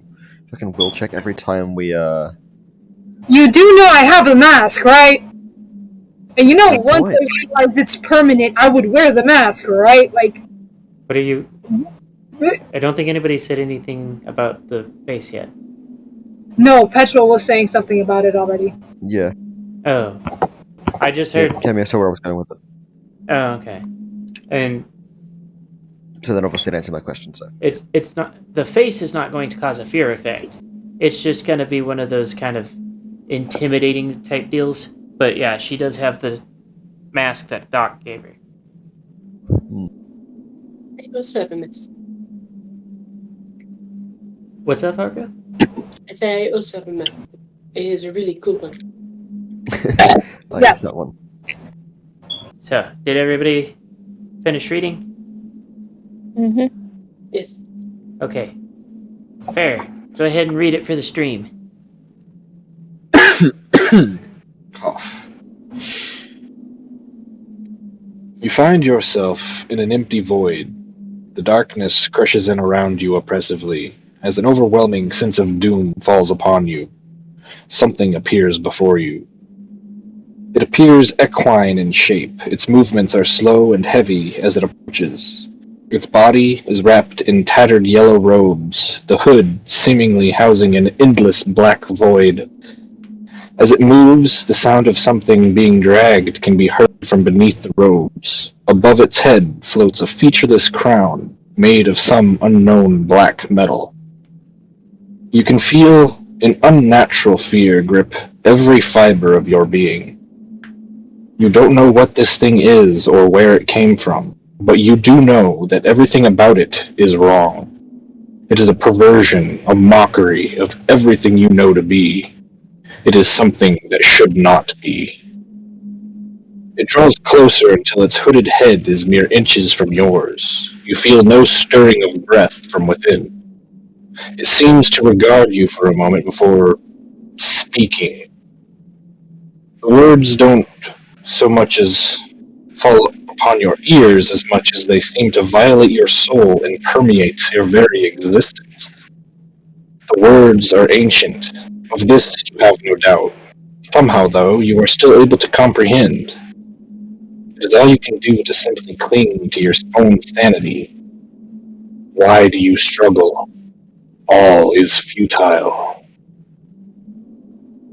fucking will check every time we You do know I have a mask, right? And you know, Good once point. I realize it's permanent, I would wear the mask, right? Like, What are you? I don't think anybody said anything about the face yet. no, Petrol was saying something about it already. yeah. Oh, I just Yeah, heard. Cammy, I saw where I was going with it. Oh, okay. And So then obviously it answered my question. So it's not the face is not going to cause a fear effect. It's just going to be one of those kind of intimidating type deals. But yeah, she does have the mask that Doc gave her. also have a mess. What's up, Harko? I said I also have a mess. It is a really cool one. I Yes. use that one. So, did everybody finish reading? Mm-hmm. Yes. Okay. Fair. Go ahead and read it for the stream. Cough. You find yourself in an empty void. The darkness crushes in around you oppressively, as an overwhelming sense of doom falls upon you. Something appears before you. It appears equine in shape. Its movements are slow and heavy as it approaches. Its body is wrapped in tattered yellow robes, the hood seemingly housing an endless black void. As it moves, the sound of something being dragged can be heard from beneath the robes. Above its head floats a featureless crown made of some unknown black metal. You can feel an unnatural fear grip every fiber of your being. You don't know what this thing is or where it came from, but you do know that everything about it is wrong. It is a perversion, a mockery of everything you know to be. It is something that should not be. It draws closer until its hooded head is mere inches from yours. You feel no stirring of breath from within. It seems to regard you for a moment before speaking. The words don't so much as fall upon your ears as much as they seem to violate your soul and permeate your very existence. The words are ancient. Of this you have no doubt. Somehow, though, you are still able to comprehend. It is all you can do to simply cling to your own sanity. Why do you struggle? All is futile.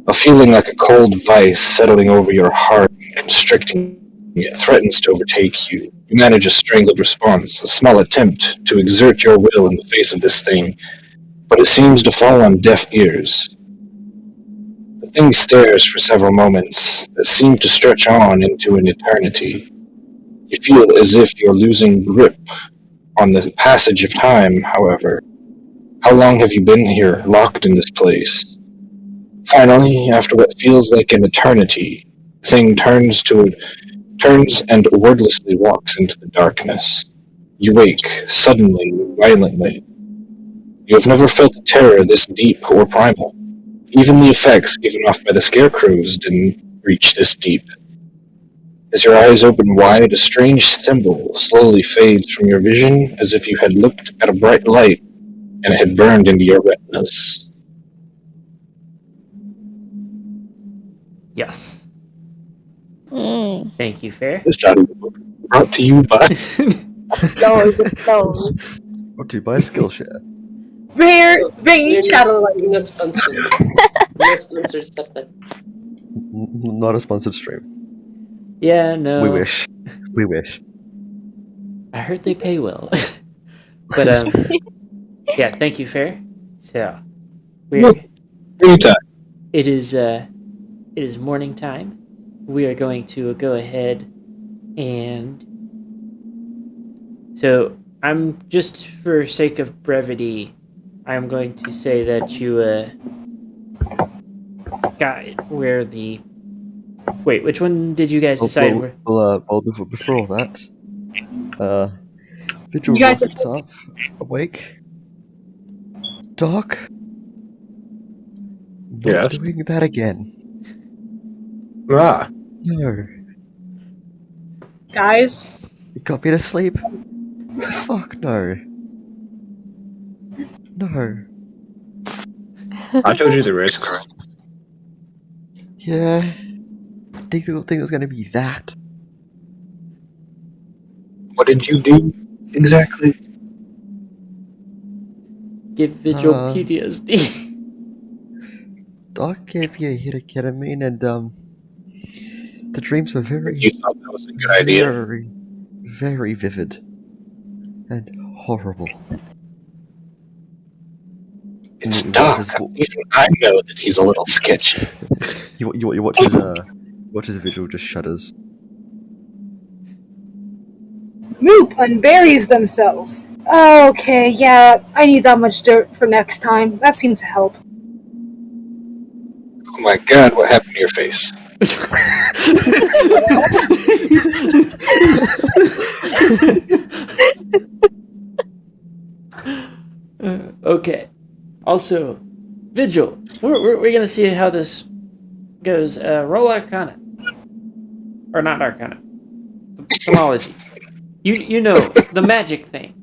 A feeling like a cold vice settling over your heart and constricting it threatens to overtake you. You manage a strangled response, a small attempt to exert your will in the face of this thing, but it seems to fall on deaf ears. The thing stares for several moments that seem to stretch on into an eternity. You feel as if you're losing grip on the passage of time, however. How long have you been here, locked in this place? Finally, after what feels like an eternity, the thing turns and wordlessly walks into the darkness. You wake, suddenly, violently. You have never felt a terror this deep or primal. Even the effects given off by the scarecrows didn't reach this deep. As your eyes open wide, a strange symbol slowly fades from your vision as if you had looked at a bright light and it had burned into your retinas. Yes. Mm. Thank you, Fair. This audiobook brought to you by Those. Brought to you by Skillshare. Rare We're shadow not lightnings. sponsored. No sponsored stuff like Not a sponsored stream. Yeah, no. We wish. We wish. I heard they pay well. But, yeah, thank you, Fair. So, Anytime. it is morning time. We are going to go ahead and... So, I'm just for sake of brevity, I'm going to say that you, got where the... Wait, which one did you guys decide? Well, before all that, Vigil You guys rockets up, awake. Doc? Not Yes. doing that again. Ah, No. Guys, You got me to sleep? Fuck no. No. I told you the risks. Yeah. I didn't think it was going to be that. What did you do exactly? Give Vigil Uh, PTSD. Doc gave me a hit of ketamine and, the dreams were You thought that was a good idea? very, very vivid. And horrible. It's You Doc. watch his Even I know that he's a little sketchy. you watch his Vigil just shudders. Moop unburies themselves. Okay, yeah, I need that much dirt for next time. That seemed to help. Oh my god, what happened to your face? Okay. Also, Vigil, we're going to see how this goes. Roll Arcana. Or not Arcana. Etymology. You know, the magic thing.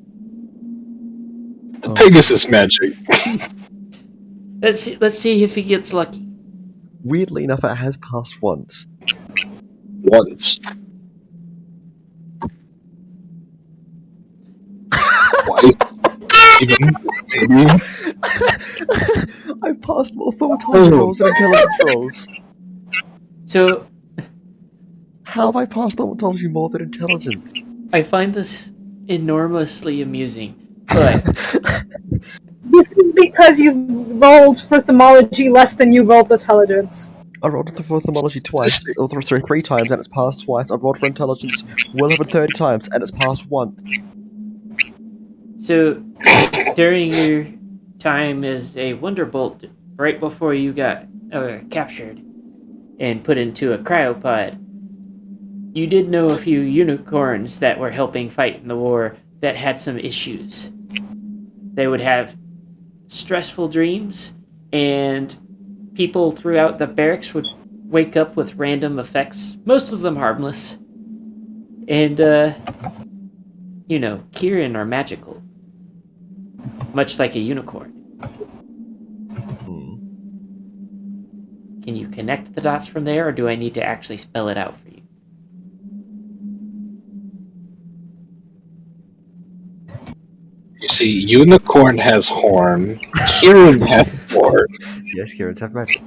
The Pegasus magic. Let's see if he gets lucky. Weirdly enough, it has passed once. Once. Twice. Even. Maybe. I passed more thaumatology rolls than intelligence rolls. So, How have I passed thaumatology more than intelligence? I find this enormously amusing, but This is because you rolled for thermology less than you rolled intelligence. I rolled for thermology twice, or sorry, 3 times, and it's passed twice. I've rolled for intelligence well over 30 times, and it's passed once. so during your time as a Wonderbolt, right before you got captured and put into a cryopod, you did know a few unicorns that were helping fight in the war that had some issues. They would have stressful dreams, and people throughout the barracks would wake up with random effects, most of them harmless. And, Kieran are magical. Much like a unicorn. Can you connect the dots from there, or do I need to actually spell it out for you? You see, Unicorn has horn. Kieran has horn. Yes, Kieran's have magic.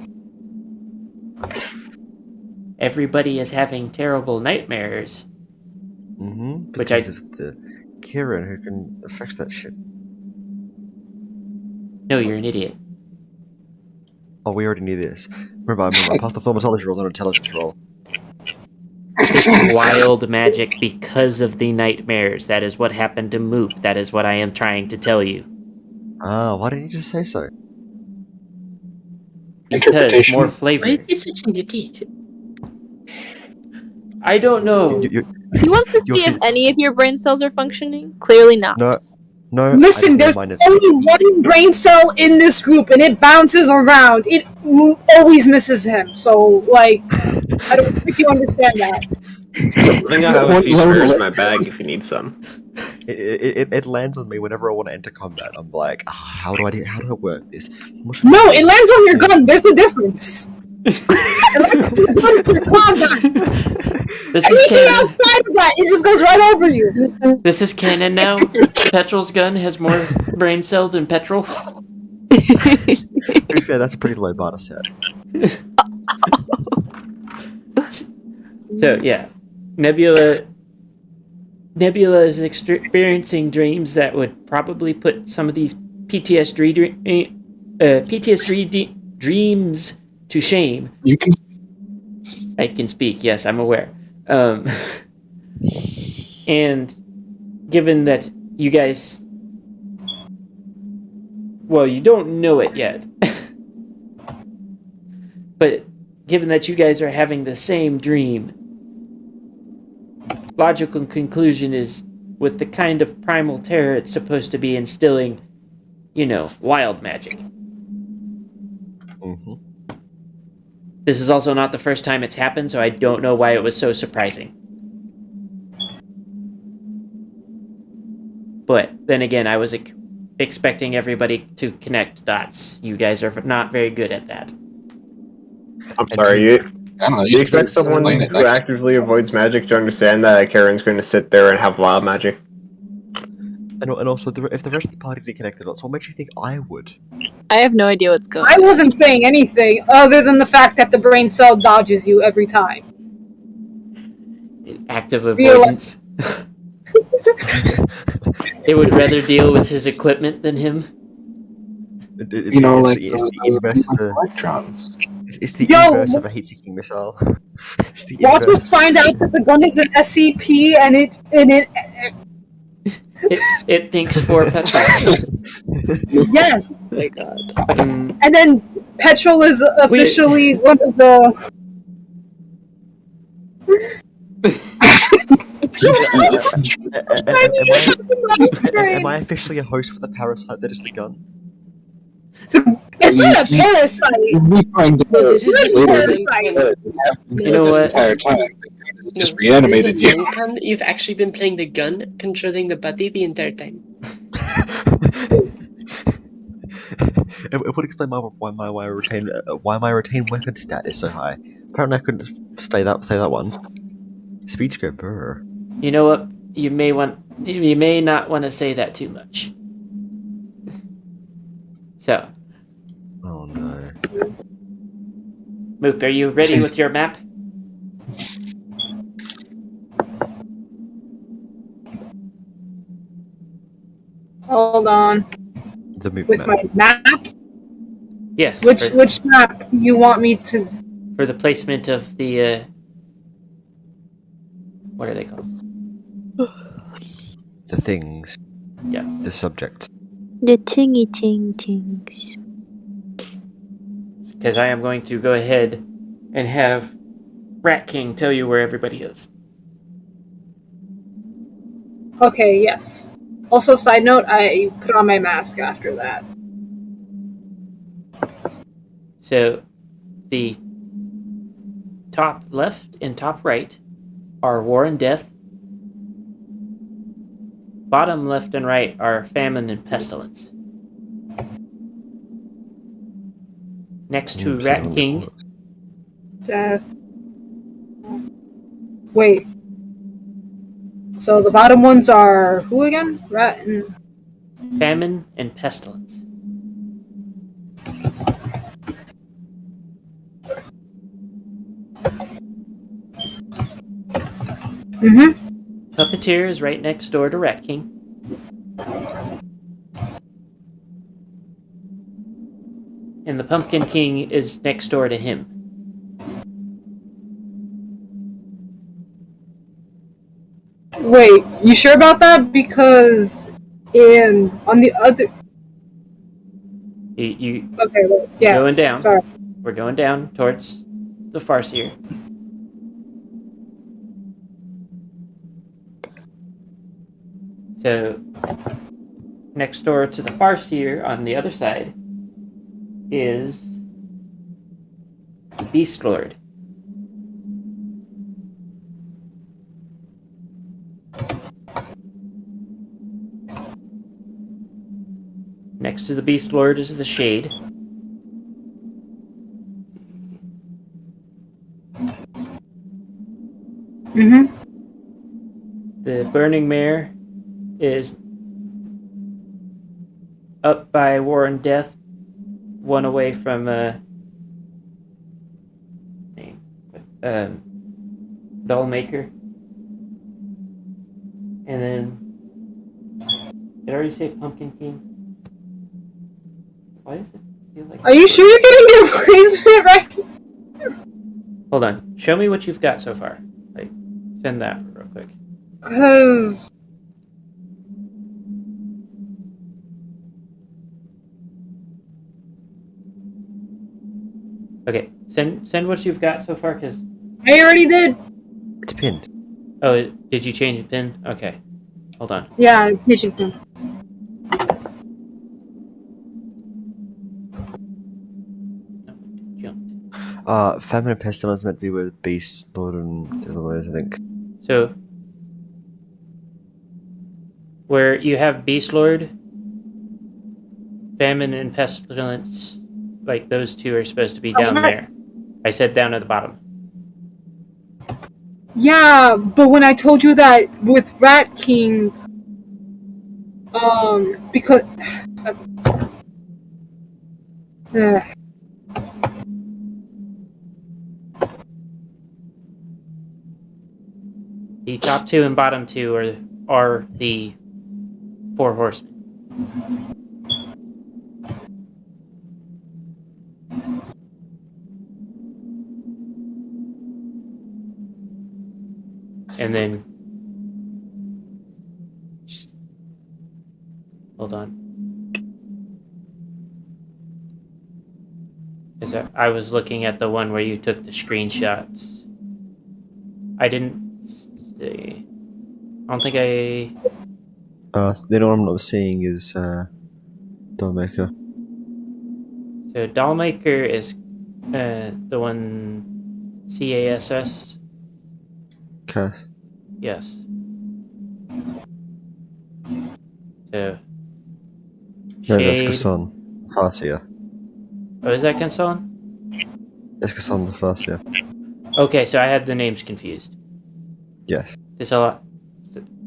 Everybody is having terrible nightmares. Because of the Kieran who can affect that shit. No, you're an idiot. Oh, we already knew this. Remember, I passed the thaumatology rolls on an intelligence roll. It's wild magic because of the nightmares. That is what happened to Moop. That is what I am trying to tell you. Ah, why didn't you just say so? Because Interpretation. more flavor. Why is he such an idiot? I don't know. He wants to see if any of your brain cells are functioning. Clearly not. No. Listen, there's only one brain cell in this group, and it bounces around. It always misses him. So, I don't think you understand that. I think I have a few spares in my bag if you need some. It lands on me whenever I want to enter combat. I'm like, how do I work this? No, it lands on your gun. There's a difference. This is Anything canon. outside of that, it just goes right over you. This is canon now. Petrol's gun has more brain cell than Petrol. To be fair, that's a pretty low bar to set. So yeah, Nebula is experiencing dreams that would probably put some of these PTSD dreams to shame. You can. I can speak. Yes, I'm aware. And given that you guys, well, you don't know it yet, but given that you guys are having the same dream, logical conclusion is with the kind of primal terror it's supposed to be instilling, wild magic. Mm-hmm. This is also not the first time it's happened, so I don't know why it was so surprising. But then again, I was expecting everybody to connect dots. You guys are not very good at that. I'm sorry, I don't know. you expect someone who actively avoids magic to understand that Karen's going to sit there and have wild magic? And also, if the rest of the party didn't connect the dots, what makes you think I would? I have no idea what's going I on. wasn't saying anything other than the fact that the brain cell dodges you every time. Active avoidance. It would rather deal with his equipment than him. It's the inverse of electrons. It's the inverse of a heat-seeking missile. It's the Watch inverse. us find out that the gun is an SCP and it It thinks for petrol. Yes. Oh my god. Fucking And then petrol is officially one of the. Am I officially a host for the parasite that is the gun? It's not a parasite. We find No, out this is just later a that non-con. it happened No, You know this what? entire time. It's No, just this is reanimated a you. non-con. You've actually been playing the gun, controlling the body the entire time. It would explain why my retained weapon stat is so high. Apparently, I couldn't say that one. Speech go brr. You know what? You may not want to say that too much. So, Oh no. Moop, are you ready with your map? Hold on. The Moop With map. my map? Yes. Which map you want me to? For the placement of the what are they called? The things. Yeah. The subjects. The tingy ting tings. Because I am going to go ahead and have Rat King tell you where everybody is. Okay, yes. Also, side note, I put on my mask after that. So, the top left and top right are war and death. Bottom left and right are famine and pestilence. Next to Oops, Rat King, Death. Wait. So the bottom ones are who again? Rat and. famine and pestilence. Puppeteer is right next door to Rat King. And the Pumpkin King is next door to him. Wait, you sure about that? Because on the other. You Okay, well, yes. going down. Sorry. We're going down towards the Farseer. So, next door to the Farseer on the other side is the Beast Lord. Next to the Beast Lord is the Shade. The Burning Mare is up by War and Death, one away from Dollmaker. And then did I already say Pumpkin King? Why does it feel like Are you sure you're getting your placement right? Hold on. Show me what you've got so far. Like, send that real quick. Because. Okay, send what you've got so far, because... I already did. It's pinned. Oh, did you change the pin? Okay. Hold on. Yeah, patient pin. Jumped. Famine and pestilence meant to be with Beast Lord and the other ones, I think. So, where you have Beast Lord, Famine and Pestilence, like those two are supposed to be down there. I said down at the bottom. Yeah, but when I told you that with Rat King, because The top two and bottom two are the four horsemen. And then hold on. I was looking at the one where you took the screenshots. I didn't see. I don't think I. The only one I'm not seeing is Dollmaker. So Dollmaker is the one CASS. Okay. Yes. So. No, that's Shade. Kasson. Farsia. Oh, is that Kansan? It's Kasson the Farsia. Okay, so I had the names confused. Yes. It's a lot.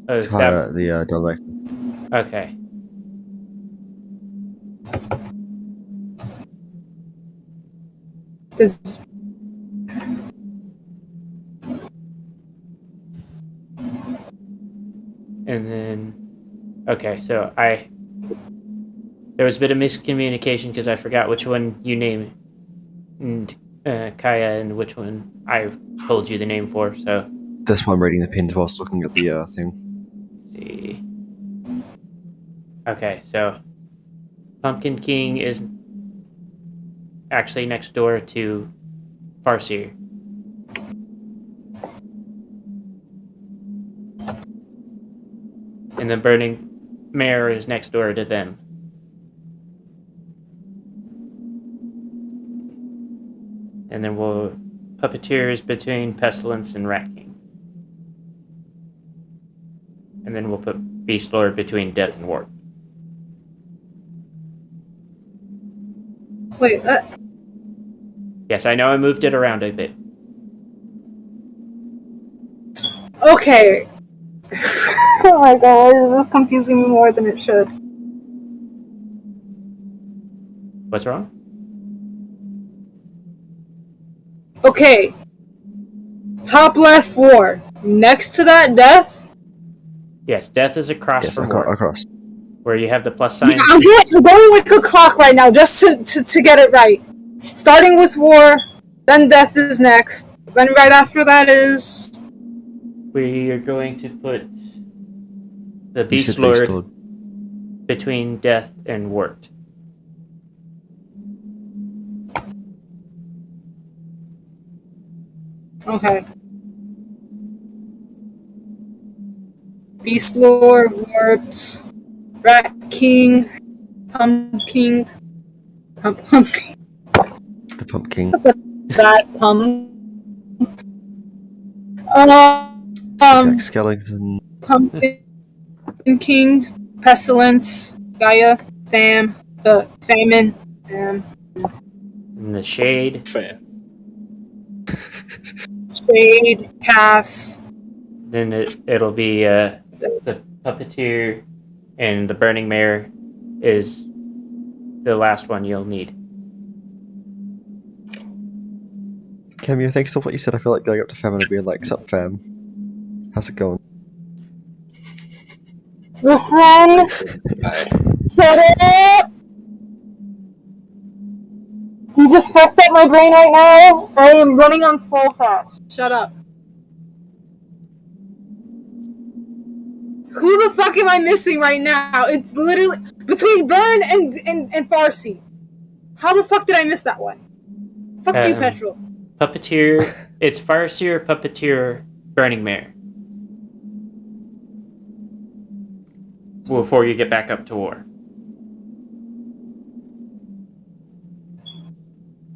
Oh, Kaya, the Dollmaker. okay. This And then, okay, so there was a bit of miscommunication because I forgot which one you named Kaya and which one I told you the name for. So That's why I'm reading the pins whilst looking at the thing. let's see. Okay, so Pumpkin King is actually next door to Farseer. And the Burning Mare is next door to them. And then we'll Puppeteers between Pestilence and Rat King. And then we'll put Beast Lord between Death and Warp. wait. Yes, I know I moved it around a bit. Okay. Oh my god, this is confusing me more than it should. What's wrong? Okay. Top left war. Next to that, death. Yes, Death is across Yes, from Warp, across. where you have the plus sign. Yeah, I'm going with a clock right now just to get it right. Starting with war, then death is next. Then right after that is We are going to put the You Beast said Lord between Death and Wart. okay. Beast Lord, Warped, Rat King, Pumpkin, Pumpkin, The Pumpkin. that Pump. Jack Skellington. Pumpkin King, Pestilence, Gaia, Famine, And the Shade. Fair. Shade, Cass. Then it'll be the Puppeteer, and the Burning Mare is the last one you'll need. Cameo, thanks for what you said. I feel like going up to Fam and being like, "Sup, Fam? How's it going?" Listen, Bye. shut up! You just fucked up my brain right now. I am running on slow fast. Shut up. Who the fuck am I missing right now? It's literally between Burn and Farsi. How the fuck did I miss that one? Fuck you, Petrol. Puppeteer, it's Farseer, Puppeteer, Burning Mare. Before you get back up to war.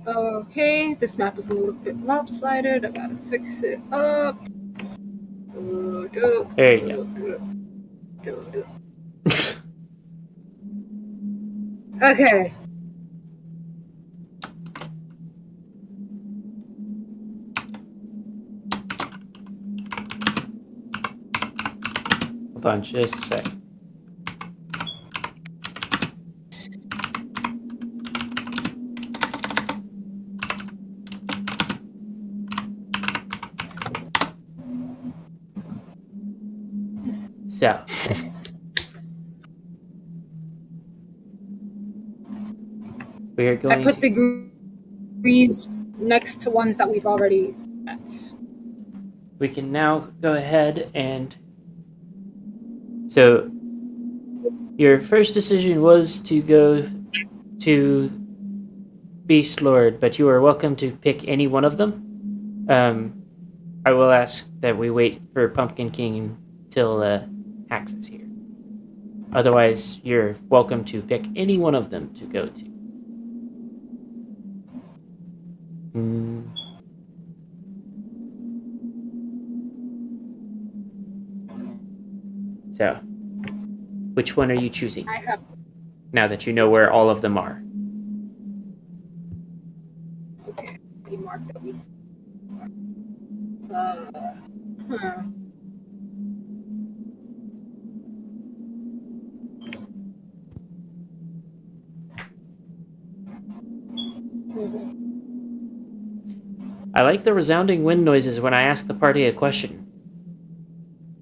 Okay, this map is gonna look a bit lopsided. I gotta fix it up. There you go. Okay. Hold on just a sec. So, we are going I put degrees next to ones that we've already met. We can now go ahead and... So, your first decision was to go to Beast Lord, but you are welcome to pick any one of them. I will ask that we wait for Pumpkin King till Axe is here. Otherwise, you're welcome to pick any one of them to go to. So, which one are you choosing? I have Now that you know where all of them are. the mark that we start. I like the resounding wind noises when I ask the party a question.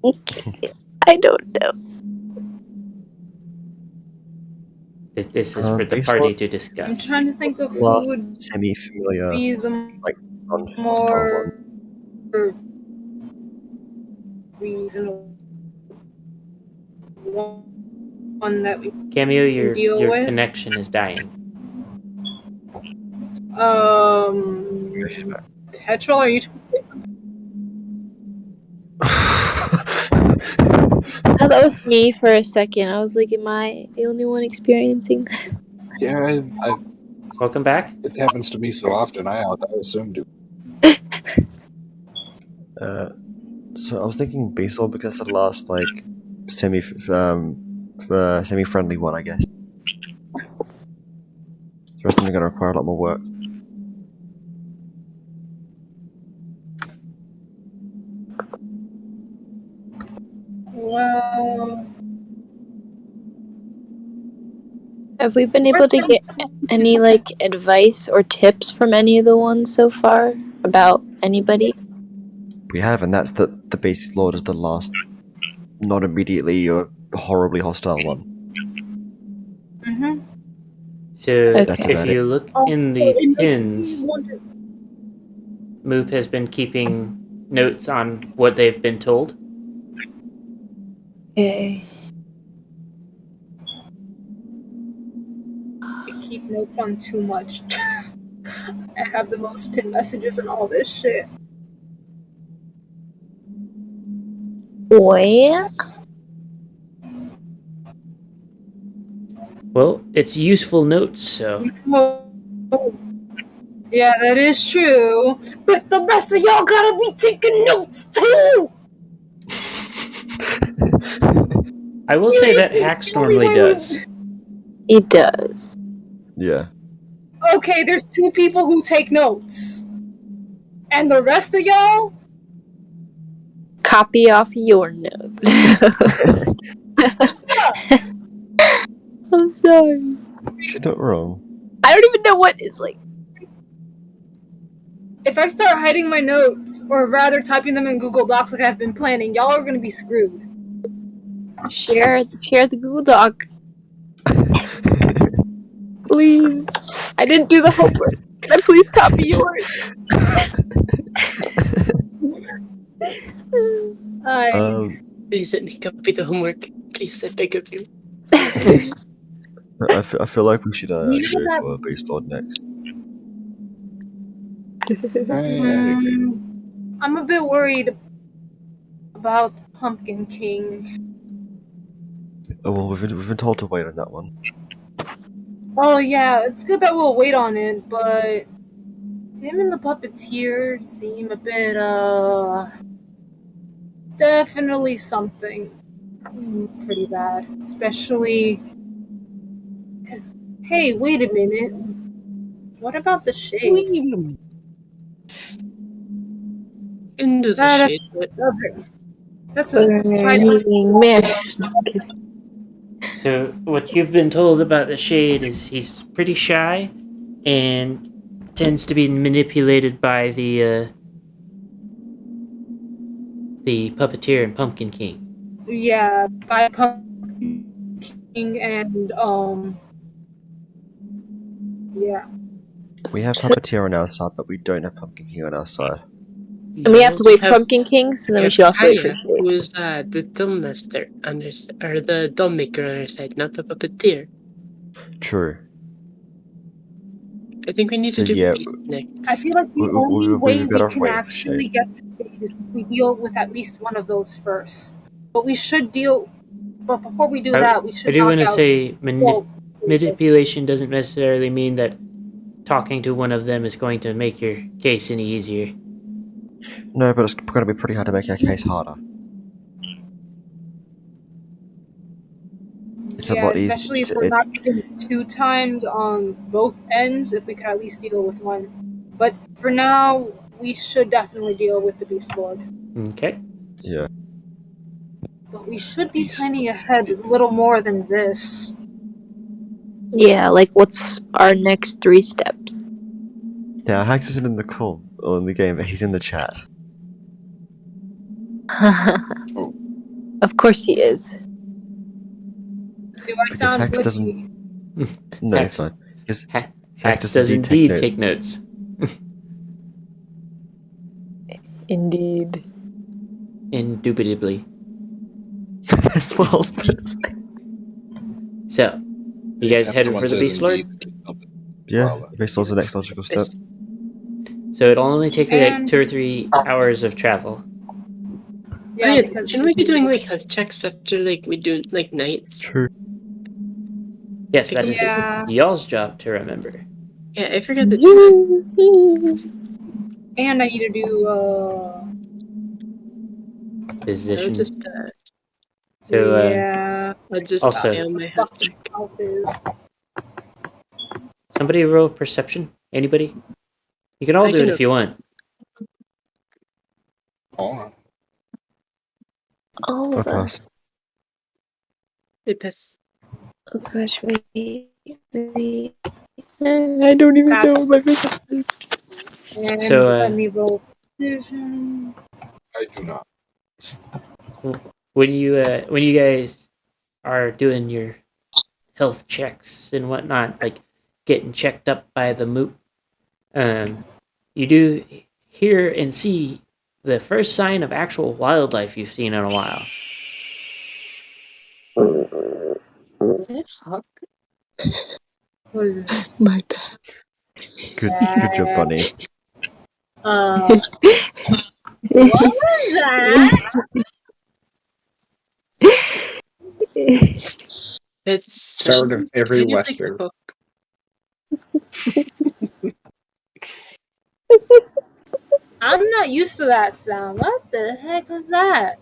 Okay. I don't know. This is for the Beast party Lord? to I'm discuss. trying to think of who Last would semi-familiar, be the like non-hostile more one. reasonable one that we Cameo, deal your with. connection is dying. Petrol, are you? Oh, that was me for a second. I was like, am I the only one experiencing that? Yeah, Welcome back. it happens to me so often. I assumed it. So I was thinking Beast Lord because it's the last like semi-friendly one, I guess. The rest of them are going to require a lot more work. Well, Have we been able to get any like advice or tips from any of the ones so far about anybody? We have, and that's that the Beast Lord is the last, not immediately or horribly hostile one. So Okay. if you look in the it makes me pins, wonder. Moop has been keeping notes on what they've been told. Okay. I keep notes on too much. I have the most pinned messages and all this shit. Well, Well, it's useful notes, so Yeah, that is true. But the rest of y'all gotta be taking notes too. I will say that Hax normally does. he does. Yeah. Okay, there's two people who take notes, and the rest of y'all. Copy off your notes. I'm sorry. She's not wrong. I don't even know what is like. If I start hiding my notes, or rather typing them in Google Docs like I've been planning, y'all are gonna be screwed. Share the Google Doc, please. I didn't do the homework. Can I please copy yours? Please let me copy the homework. Please, I beg of you. I feel like we should You know go that- for Beast Lord next. I'm a bit worried about Pumpkin King. Oh well, we've been told to wait on that one. Oh yeah, it's good that we'll wait on it, but him and the puppeteer seem a bit definitely something pretty bad. Especially hey, wait a minute. What about the shade? Into the That's shade, but that's a So what you've been told about the Shade is he's pretty shy and tends to be manipulated by the puppeteer and Pumpkin King. yeah, by Pumpkin King and yeah. We have Puppeteer on our side, but we don't have Pumpkin King on our side. And we have to wait for have- Pumpkin King, so then we have should also wait for Kaya, Shade. who's the doll master or the doll maker on our side, not the puppeteer. True. I think we need So, to do yeah, Beast next. I feel like the We- only we'd way be we better off can waiting for actually Shade. get to Fade is if we deal with at least one of those first. But we should deal. But before we do that, we I should do knock want to out. say Well, manipulation doesn't necessarily mean that talking to one of them is going to make your case any easier. No, but it's going to be pretty hard to make our case harder. It's a yeah, lot especially if easier. we're not getting 2 times on both ends, if we could at least deal with one. But for now, we should definitely deal with the Beast Lord. Okay. Yeah. But we should be planning ahead a little more than this. Yeah, like what's our next 3 steps? Yeah, Hax isn't in the call or in the game, but he's in the chat. Of course he is. Do I Because sound Hax glitchy? doesn't. No, Hax- fine. Because Hax does indeed take notes. Indeed. Indubitably. That's what I was going to say. So, you guys headed for the Beast Lord? Yeah, based on the next logical step. This- So it'll only take you like And- 2 or 3 hours of travel. Yeah, yeah, because shouldn't we be doing like health checks after like we do like nights? True. Yes, that is Yeah. y'all's job to remember. Yeah, I forgot to do And I need to do that. Physician. I'll yeah. just Also- eye on my health check. Health is. Somebody roll perception? Anybody? You can all I do it can if you want. Oh, All I'll of us. pass. It pass. Oh gosh, wait. I don't even Pass. know what my perception is. And So, let me roll vision. I do not. When you guys are doing your health checks and whatnot, like getting checked up by the moop, you do hear and see the first sign of actual wildlife you've seen in a while. Was My bad. Good job, Bunny. what was that? It's Start of every kind of Western. Like I'm not used to that sound. What the heck was that?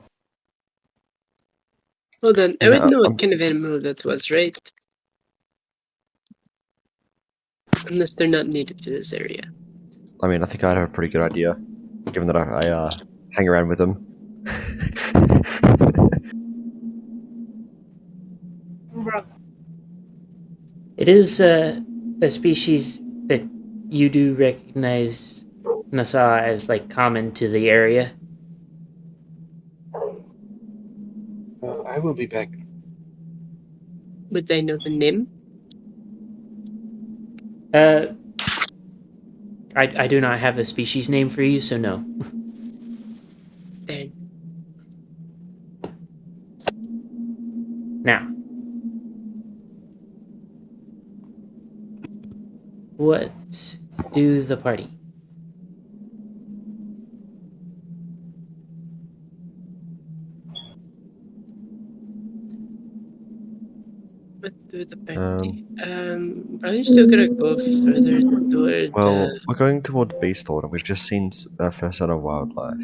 hold on, I Yeah, would know I'm- what kind of animal that was, right? Unless they're not native to this area. I mean, I think I'd have a pretty good idea, given that I hang around with them. Bruh. It is a species that you do recognize, Nasa, as like common to the area. I will be back. Would I know the name? I do not have a species name for you, so no. Then Now, what do the party? what do the party? Probably still gonna go further toward. Well, we're going toward Beast Lord, and we've just seen our first set of wildlife.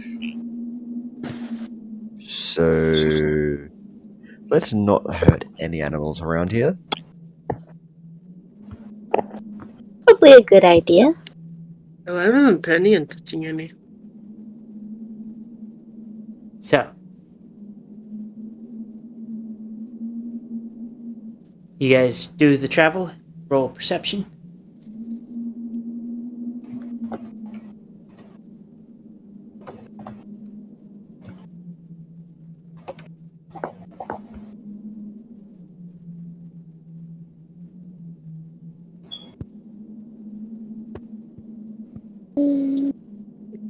So let's not hurt any animals around here. Probably a good idea. Oh, I wasn't planning on touching any. So, you guys do the travel, roll perception.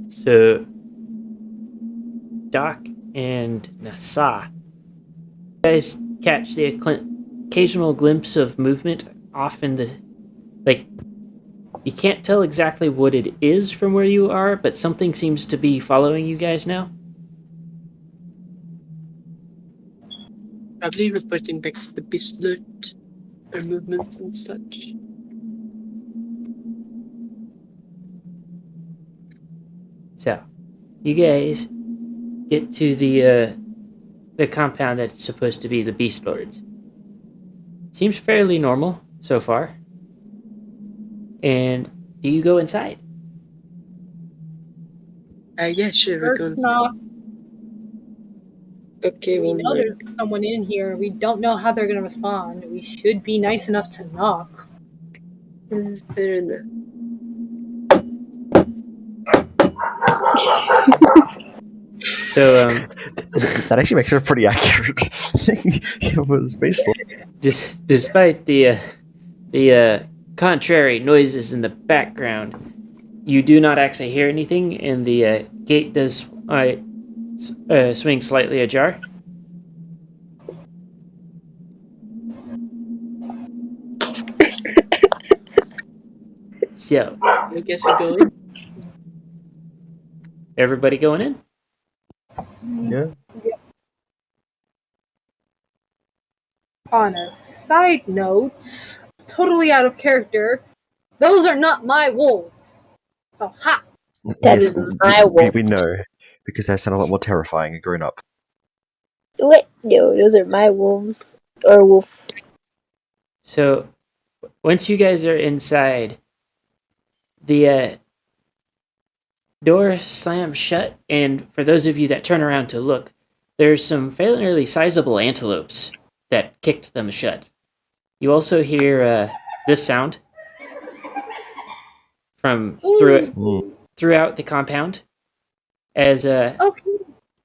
So, Doc and Nasa. You guys catch the occasional glimpse of movement off in the... Like, you can't tell exactly what it is from where you are, but something seems to be following you guys now. Probably reporting back to the beast alert or movements and such. So, you guys get to the compound that's supposed to be the Beast Lords. Seems fairly normal so far. And do you go inside? Yeah, sure, we're First going. knock. Okay, We well, know there's someone in here. We don't know how they're gonna respond. We should be nice enough to knock. is there in there? So, That actually makes it pretty accurate. It was basically. despite the contrary noises in the background, you do not actually hear anything, and the gate does swing slightly ajar. So, I guess we're going. everybody going in? Yeah. On a side note, totally out of character, those are not my wolves. So, ha! That Yes, is my wolf. we know. Because they sound a lot more terrifying and grown up. What? No, those are my wolves. Or wolf. So, once you guys are inside, the door slams shut, and for those of you that turn around to look, there's some fairly sizable antelopes that kicked them shut. You also hear this sound from throughout the compound as Okay.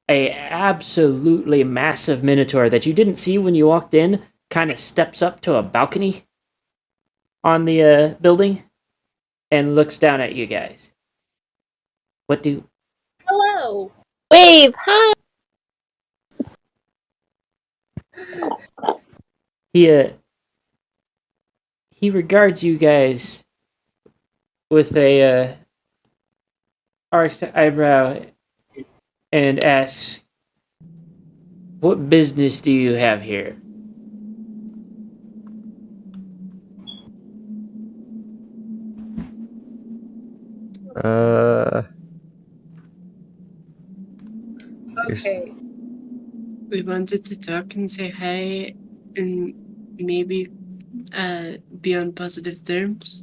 a absolutely massive minotaur that you didn't see when you walked in kind of steps up to a balcony on the building and looks down at you guys. What do... Hello. Wave, hi! He regards you guys with a arched eyebrow and asks, "What business do you have here?" Okay. We wanted to talk and say hi and maybe be on positive terms.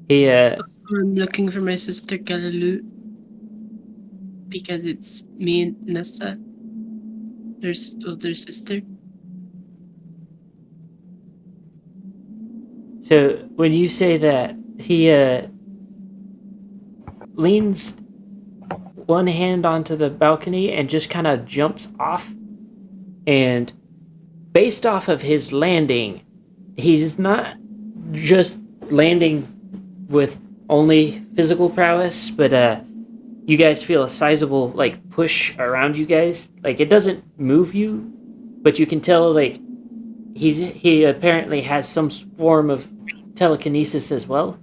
He Also, I'm looking for my sister Galalu because it's me and Nessa, their older sister. So when you say that, he leans one hand onto the balcony and just kind of jumps off. And based off of his landing, he's not just landing with only physical prowess, but you guys feel a sizable like push around you guys. Like it doesn't move you, but you can tell like he apparently has some form of telekinesis as well.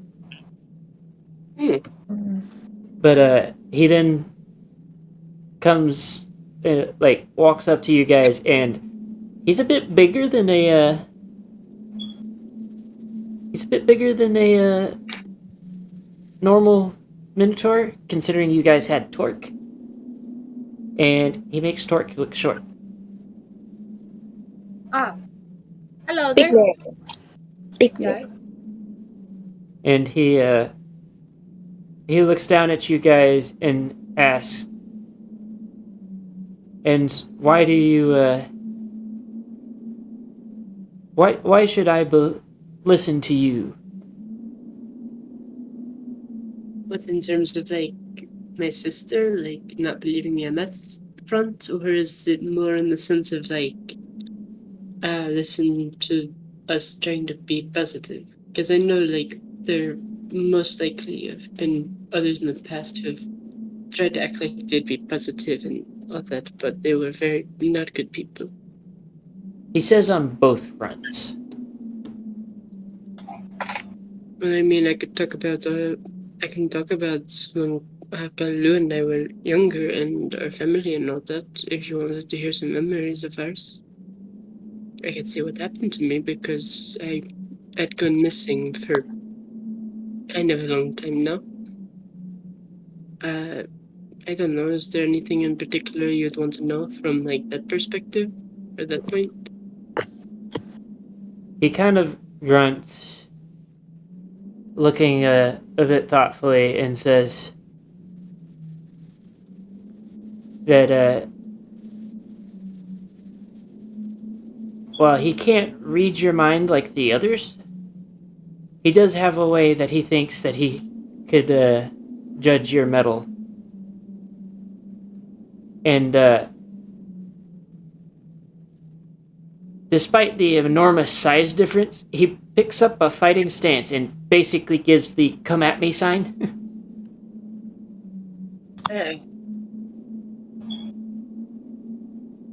But he then comes like walks up to you guys, and he's a bit bigger than a normal minotaur, considering you guys had Torque. And he makes Torque look short. Ah. Hello Big there. man. Big Yeah. man. And he looks down at you guys and asks, "And why do you why should I listen to you?" What in terms of like my sister, like not believing me on that front, or is it more in the sense of like listen to us trying to be positive? Because I know like they're most likely have been others in the past who have tried to act like they'd be positive and all that, but they were very not good people. He says on both fronts. Well, I mean, I can talk about when Kalu and I were younger and our family and all that. If you wanted to hear some memories of ours, I could say what happened to me because I'd gone missing for kind of a long time now. I don't know. Is there anything in particular you'd want to know from like that perspective or that point? He kind of grunts, looking a bit thoughtfully, and says that, while he can't read your mind like the others, he does have a way that he thinks that he could judge your mettle. And despite the enormous size difference, he picks up a fighting stance and basically gives the "come at me" sign.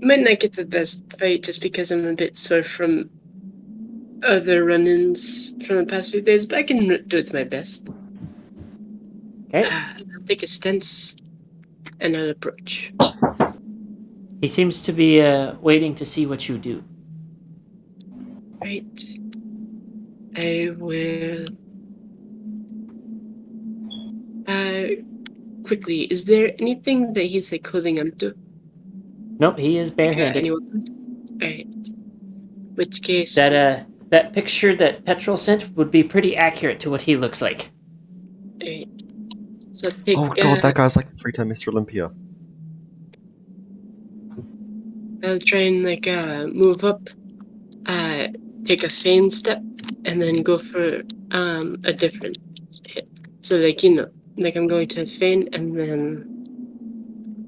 Might not get the best fight just because I'm a bit sore from other run-ins from the past few days, but I can do it to my best. Okay. I'll take a stance and I'll approach. He seems to be waiting to see what you do. Right. I will. Quickly, is there anything that he's like holding onto? Nope, he is barehanded. Any weapons? Alright. Which case. That picture that Petrol sent would be pretty accurate to what he looks like. Alright. So take. Oh god, that guy's like a 3-time Mr. Olympia. I'll try and like move up, take a feint step, and then go for a different hit. So like like I'm going to feint and then.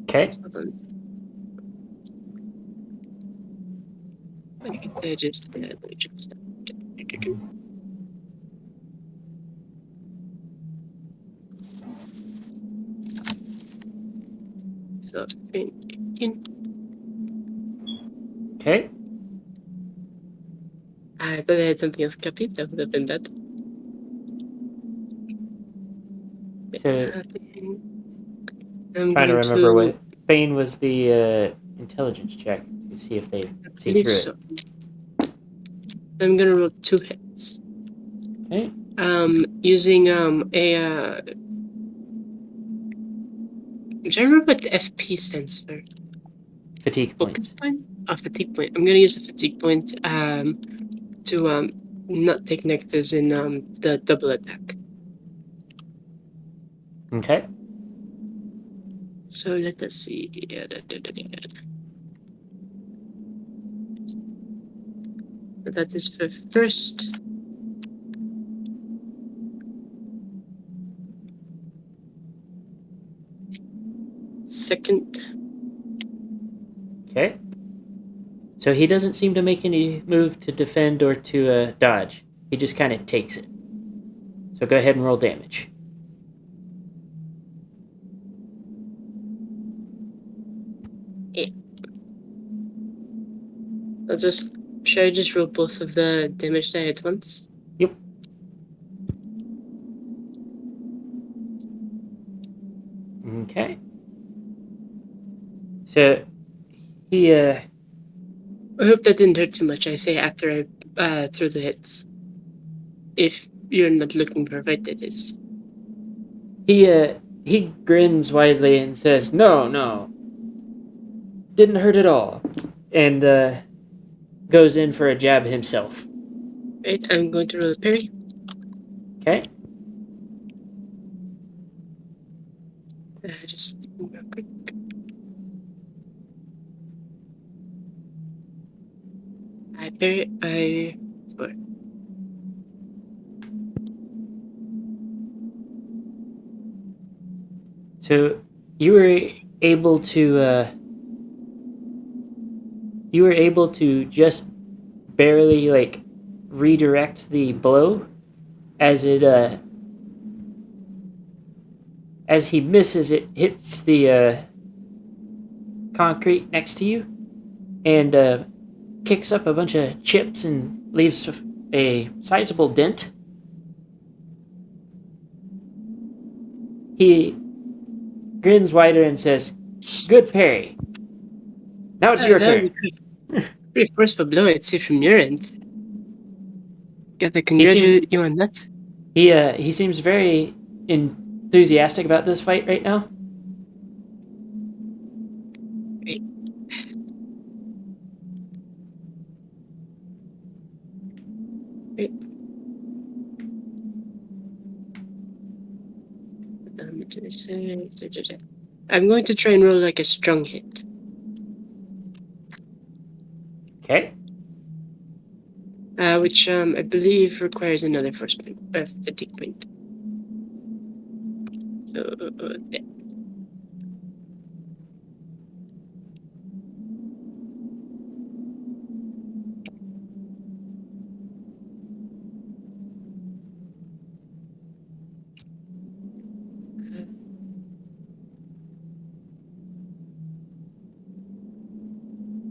Okay. Hold on. I just step. So feint 18. Okay. I thought I had something else copied. That would have been bad. So, I'm trying to going remember what Bane was the intelligence check to see if they see through so. I'm gonna roll 2 hits. it. Okay. Using I'm trying to remember what the FP stands for. Fatigue Focus points. point? A fatigue point. I'm gonna use a fatigue point to not take negatives in the double attack. Okay. So let us see. That is for first. Second. Okay. So he doesn't seem to make any move to defend or to dodge. He just kind of takes it. So go ahead and roll damage. Should I just roll both of the damage die at once? Yep. Okay. So he I hope that didn't hurt too much. I say after I threw the hits. If you're not looking for a fight, that is. He grins widely and says, No. Didn't hurt at all. And goes in for a jab himself. Right, I'm going to roll a parry. Okay. Just real quick. I parry by 4. So you were able to just barely like redirect the blow as it as he misses, it hits the concrete next to you and kicks up a bunch of chips and leaves a sizable dent. He grins wider and says, "Good parry. Now it's your That was turn." a pretty forceful blow, I'd say, from your end. Gotta congratulate you on that. He seems very enthusiastic about this fight right now. Great. Great. I'm going to try and roll like a strong hit. Okay. Which I believe requires another force point, fatigue point. So, yeah.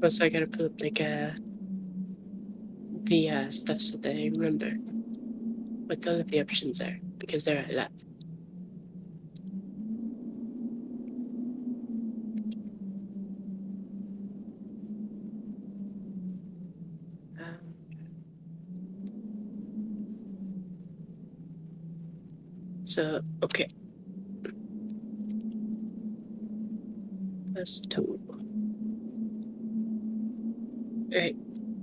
Also, I gotta pull up like the stuff so that I remember what all of the options are, because there are a lot. So, okay. Plus 2. Alright.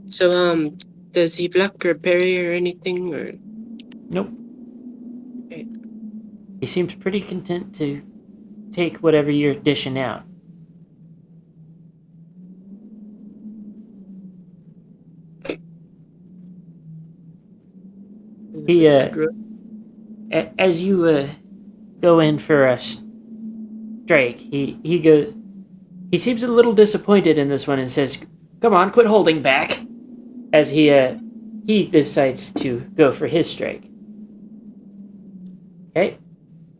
So, does he block or parry or anything, or? Nope. Okay. He seems pretty content to take whatever you're dishing out. He, as you go in for a strike, he goes. He seems a little disappointed in this one and says, "Come on, quit holding back." As he decides to go for his strike. Okay,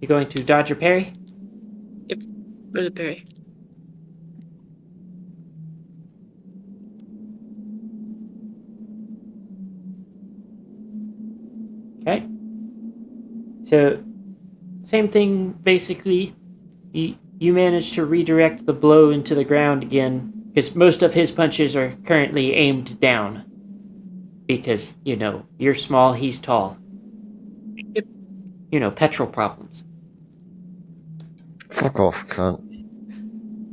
you going to dodge or parry? Yep, roll a parry. Okay. So, same thing basically. You manage to redirect the blow into the ground again, because most of his punches are currently aimed down. Because, you're small, he's tall. Yep. Petrol problems. Fuck off, cunt.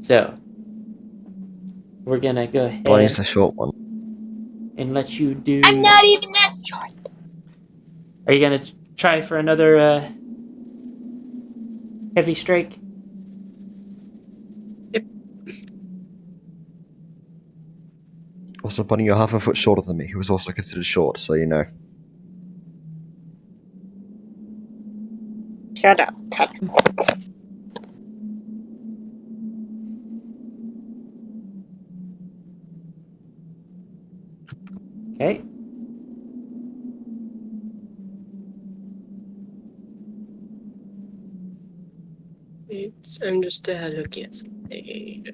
So, we're gonna go ahead Blaine's the short one. and let you do... I'm not even that short. Are you gonna try for another heavy strike? Yep. Also, Bunny, you're half a foot shorter than me, who was also considered short, so you know. Shut up. Cut. Okay. I'm just looking at something.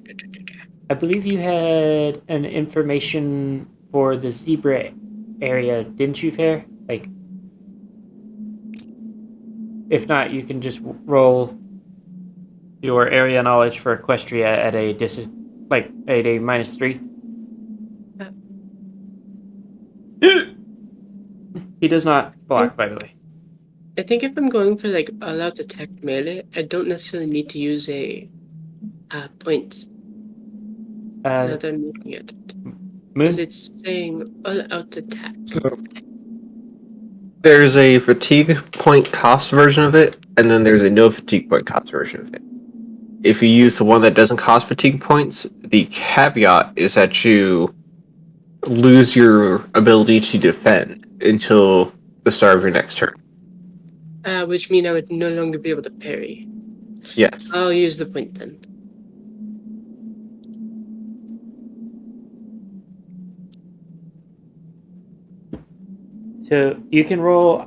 I believe you had an information for the zebra area, didn't you, Fair? Like, if not, you can just roll your area knowledge for Equestria at a at a -3. He does not block, by the way. I think if I'm going for like all-out attack melee, I don't necessarily need to use a point. Now that I'm looking at it, because it's saying all-out attack. There's a fatigue point cost version of it, and then there's a no fatigue point cost version of it. If you use the one that doesn't cost fatigue points, the caveat is that you lose your ability to defend until the start of your next turn. Which means I would no longer be able to parry. Yes. I'll use the point then. So you can roll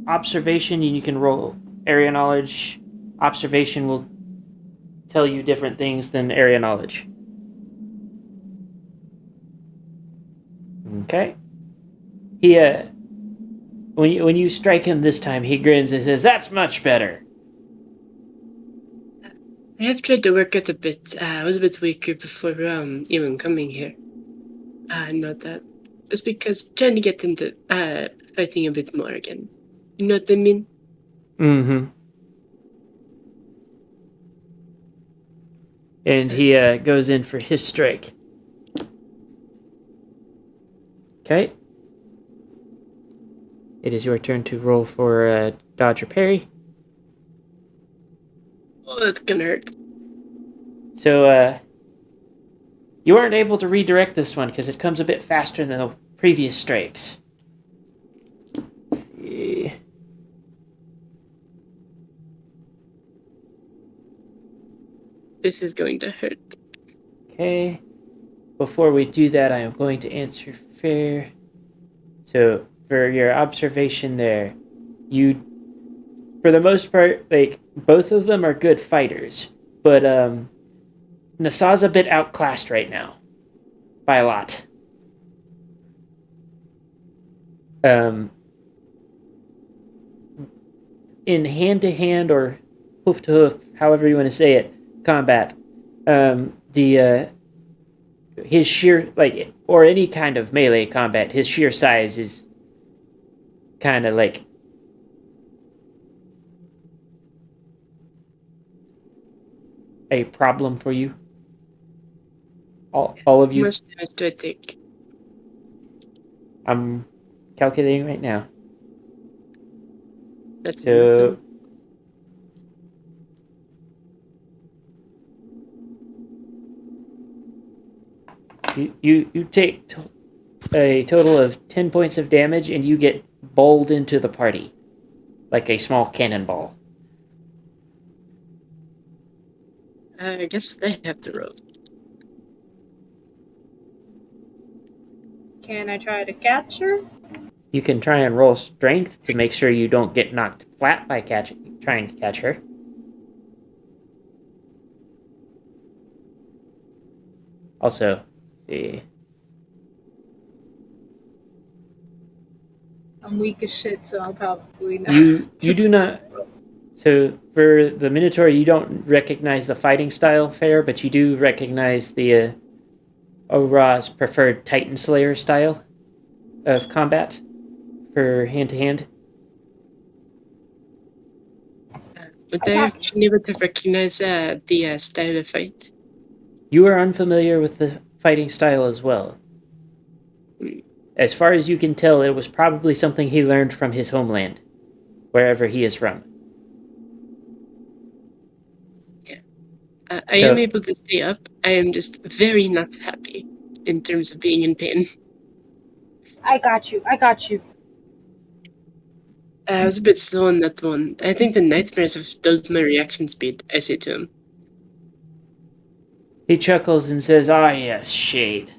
observation and you can roll area knowledge observation will tell you different things than area knowledge. Okay. He when you strike him this time, he grins and says, "That's much better." I have tried to work out a bit. I was a bit weaker before even coming here. Not that. Just because trying to get into fighting a bit more again. You know what I mean? Mm-hmm. And he goes in for his strike. Okay. It is your turn to roll for dodge or parry. Oh, that's gonna hurt. So, you aren't able to redirect this one because it comes a bit faster than the previous strikes. Let's see. This is going to hurt. Okay. Before we do that, I am going to answer fair. So, for your observation there, you, for the most part, like, both of them are good fighters, but, Nasa's a bit outclassed right now. By a lot. In hand-to-hand or hoof-to-hoof, however you want to say it, combat, his sheer, like, or any kind of melee combat, his sheer size is kind of like a problem for you. All of How you. much damage do I take? I'm calculating right now. That's So you take a total of 10 points of damage, and you get bowled into the party like a small cannonball. I guess they have to roll. Can I try to catch her? You can try and roll strength to make sure you don't get knocked flat by trying to catch her. Also, I'm weak as shit, so I'll probably not. you do not. So for the Minotaur, you don't recognize the fighting style fair, but you do recognize the Ora's preferred Titan Slayer style of combat for hand-to-hand. Would I have been able to recognize the style of fight? You are unfamiliar with the fighting style as well. As far as you can tell, it was probably something he learned from his homeland, wherever he is from. Yeah. I am able to stay up. I am just very not happy in terms of being in pain. I got you. I was a bit slow on that one. I think the nightmares have dulled my reaction speed, I say to him. He chuckles and says, "Ah, yes, Shade."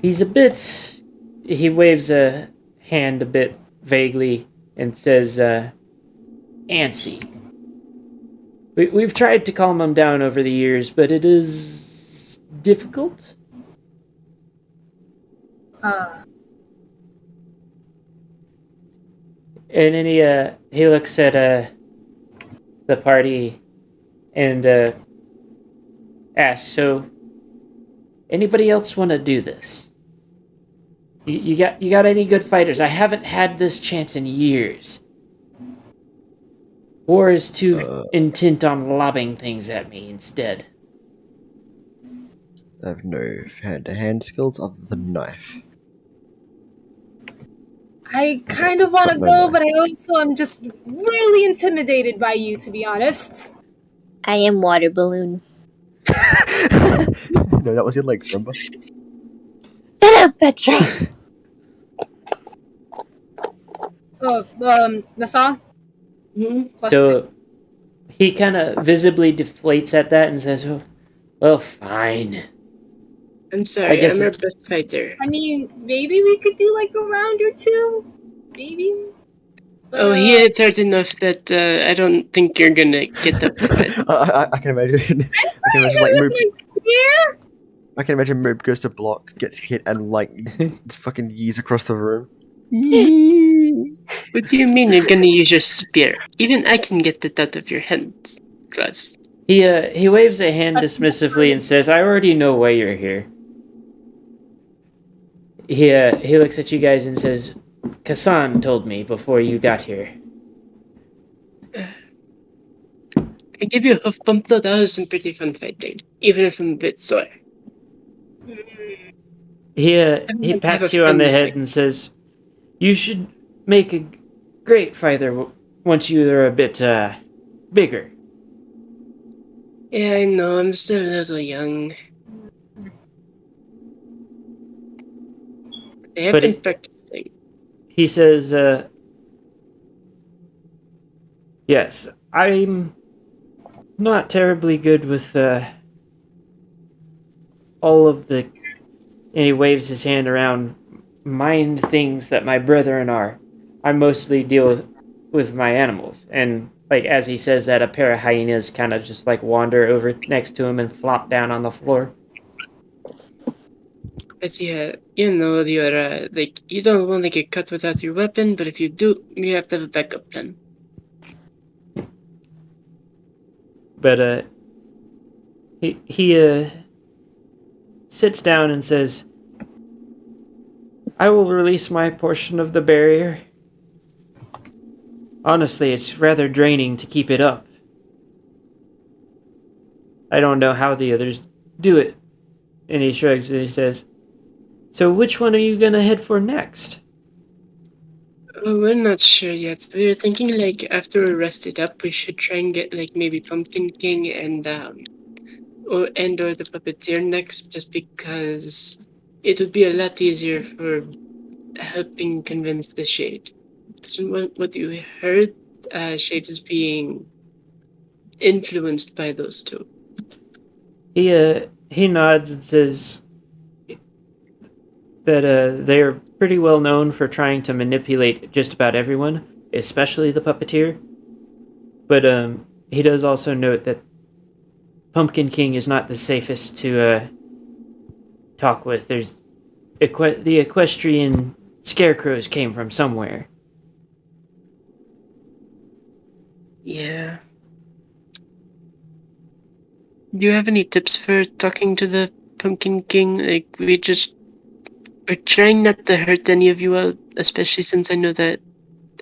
He's a bit... He waves a hand a bit vaguely and says, "Antsy. We've tried to calm him down over the years, but it is difficult." And then he looks at the party and asks, "So, anybody else want to do this? You got any good fighters? I haven't had this chance in years. War is too intent on lobbing things at me instead." I have no hand-to-hand skills other than knife. I kind of want to go, but I also am just really intimidated by you, to be honest. I am water balloon. No, that was your legs, remember? Shut up, Petra! Nasa? So he kind of visibly deflates at that and says, "Well, fine. I'm sorry, I'm our best fighter. I mean, maybe we could do like a round or two? Maybe? But, Oh, he hits hard enough that I don't think you're gonna get up from it. I can imagine. I can imagine like with Moob. my spear? I can imagine Moob goes to block, gets hit, and like fucking yees across the room. What do you mean you're gonna use your spear? Even I can get it out of your hands, Russ. He waves a hand That's dismissively and says, "I already know why you're here." He looks at you guys and says, "Kassan told me before you got here." I give you a hoof bump though, that was some pretty fun fighting. Even if I'm a bit sore. He Have pats a you on the friendly head fight. and says, "You should make a great fighter once you are a bit bigger." Yeah, I know, I'm still a little young. I have But been practicing. he says, "Yes, I'm not terribly good with all of the," and he waves his hand around, "mind things that my brethren are. I mostly deal with my animals." And like as he says that, a pair of hyenas kind of just like wander over next to him and flop down on the floor. But yeah, you know, you're like, you don't want to get cut without your weapon, but if you do, you have to have a backup plan. But he sits down and says, "I will release my portion of the barrier. Honestly, it's rather draining to keep it up. I don't know how the others do it." And he shrugs and he says, "So which one are you gonna head for next?" Oh, we're not sure yet. We were thinking like after we're rested up, we should try and get like maybe Pumpkin King and or the puppeteer next, just because it would be a lot easier for helping convince the Shade. So what you heard, Shade is being influenced by those two. He nods and says that they are pretty well known for trying to manipulate just about everyone, especially the puppeteer. But he does also note that Pumpkin King is not the safest to talk with. There's the equestrian scarecrows came from somewhere. Yeah. Do you have any tips for talking to the Pumpkin King? Like, we're trying not to hurt any of you out, especially since I know that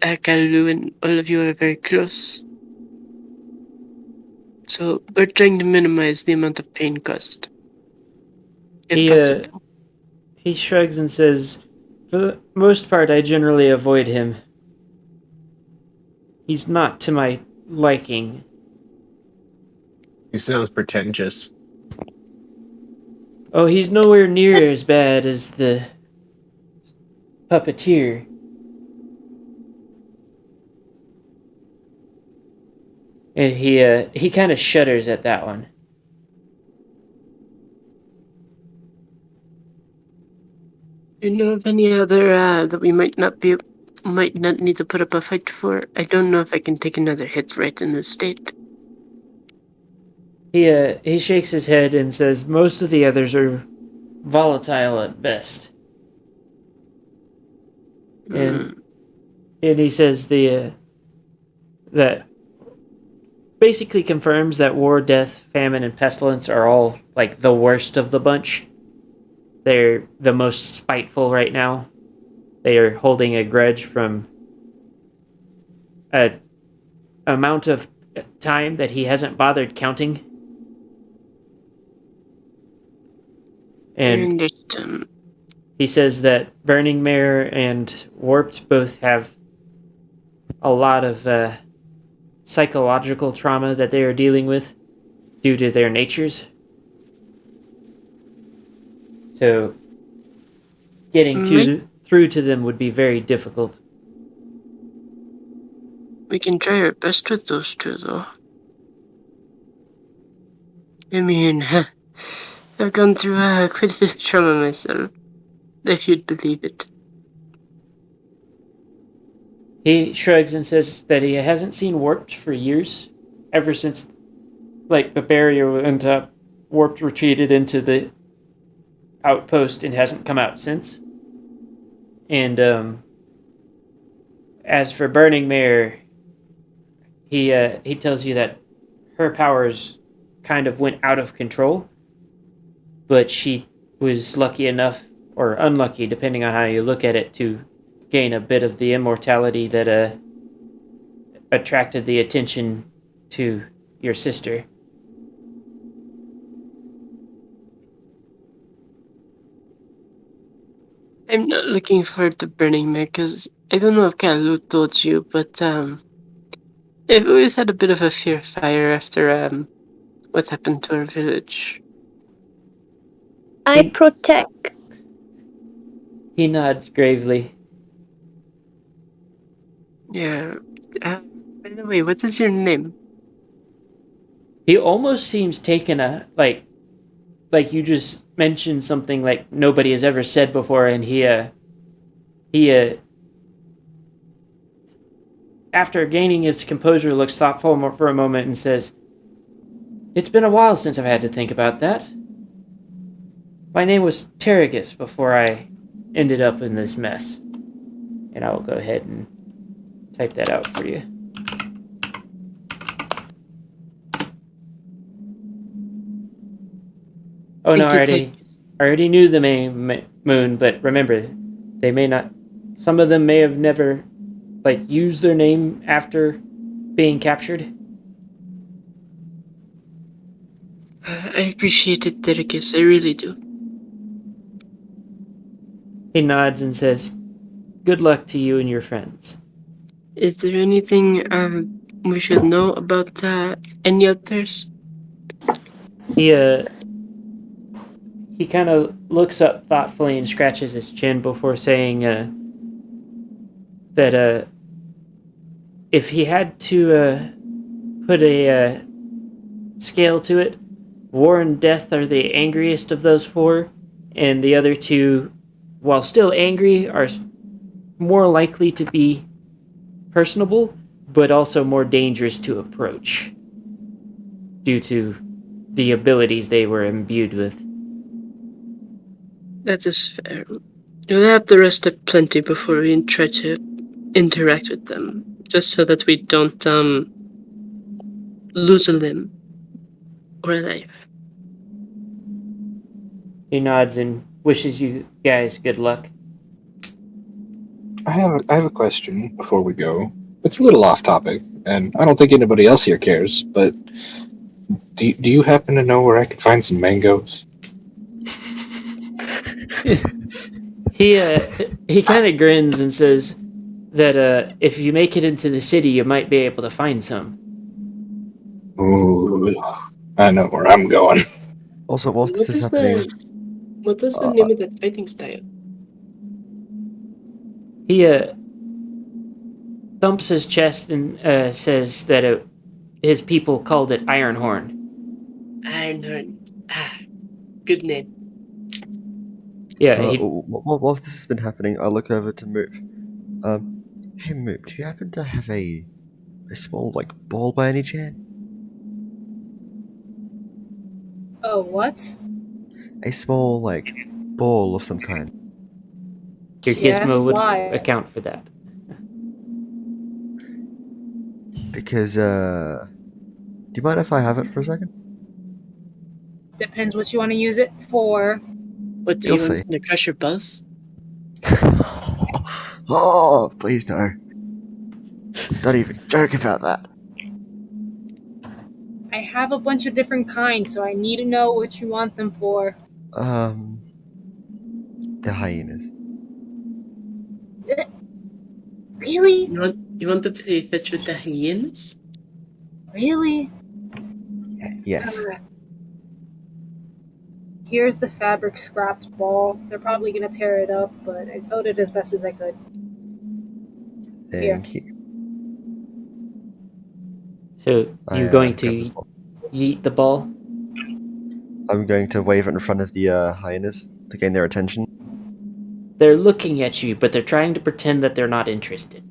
Kalu and all of you are very close. So we're trying to minimize the amount of pain caused, if possible. He shrugs and says, "For the most part, I generally avoid him. He's not to my liking." He sounds pretentious. "Oh, he's nowhere near as bad as the puppeteer." And he kind of shudders at that one. Do you know of any other that we might not need to put up a fight for? I don't know if I can take another hit right in this state. He shakes his head and says most of the others are volatile at best. And he says that basically confirms that war, death, famine, and pestilence are all like the worst of the bunch. They're the most spiteful right now. They are holding a grudge from a amount of time that he hasn't bothered counting. And he says that Burning Mare and Warped both have a lot of psychological trauma that they are dealing with due to their natures. So getting through to them would be very difficult. We can try our best with those two, though. I mean, I've gone through quite a bit of trauma myself, if you'd believe it. He shrugs and says that he hasn't seen warped for years, ever since, like, the barrier went up. Warped retreated into the outpost and hasn't come out since. And as for Burning Mare, he tells you that her powers kind of went out of control, but she was lucky enough, or unlucky, depending on how you look at it, to gain a bit of the immortality that attracted the attention to your sister. I'm not looking forward to Burning Man because I don't know if Kalu told you, but I've always had a bit of a fear of fire after what happened to our village. I protect. He nods gravely. Yeah. By the way, what is your name? He almost seems taken like you just mentioned something like nobody has ever said before, and he after gaining his composure, looks thoughtful for a moment and says, "It's been a while since I've had to think about that. My name was Terragus before I ended up in this mess." And I will go ahead and type that out for you. Oh no, I already knew the moon, but remember, they may not. Some of them may have never, used their name after being captured. I appreciate it, Derekis. I really do. He nods and says, "Good luck to you and your friends." Is there anything we should know about any others? He kind of looks up thoughtfully and scratches his chin before saying that if he had to put a scale to it, war and death are the angriest of those four, and the other two, while still angry, are more likely to be personable, but also more dangerous to approach due to the abilities they were imbued with. That is fair. We'll have to rest up plenty before we try to interact with them, just so that we don't lose a limb or a life. He nods and wishes you guys good luck. I have a question before we go. It's a little off topic, and I don't think anybody else here cares, but do you happen to know where I could find some mangoes? He kind of grins and says that if you make it into the city, you might be able to find some. Ooh, I know where I'm going. Also, whilst this is happening, What is the name of that fighting style? He thumps his chest and says that his people called it Ironhorn. Ironhorn. Ah, good name. Yeah. so, whilst this has been happening, I look over to Moop. Hey Moop, do you happen to have a small ball by any chance? Oh, what? A small ball of some kind. Your Yes, gizmo would why? account for that. Because do you mind if I have it for a second? Depends what you want to use it for. What do You'll you want see. to crush your buzz? Oh, please no. Don't even joke about that. I have a bunch of different kinds, so I need to know what you want them for. The hyenas. Really? You want to play fetch with the hyenas? Really? Yes. Here's the fabric scrapped ball. They're probably gonna tear it up, but I sewed it as best as I could. Thank you. So you're going to grab yeet the ball? I'm going to wave it in front of the hyenas to gain their attention. They're looking at you, but they're trying to pretend that they're not interested.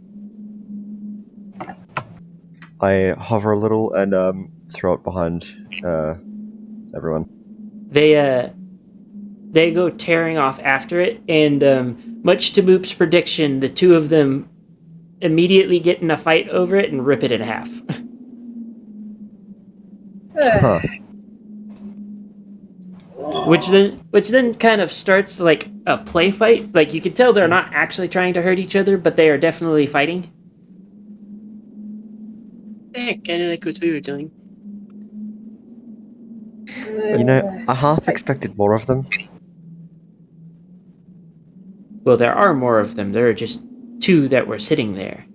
I hover a little and throw it behind everyone. They go tearing off after it, and much to Moop's prediction, the two of them immediately get in a fight over it and rip it in half. Huh. Which then kind of starts like a play fight. Like you can tell they're not actually trying to hurt each other, but they are definitely fighting. Yeah, kind of like what we were doing. You know, I half expected more of them. Well, there are more of them. There are just two that were sitting there.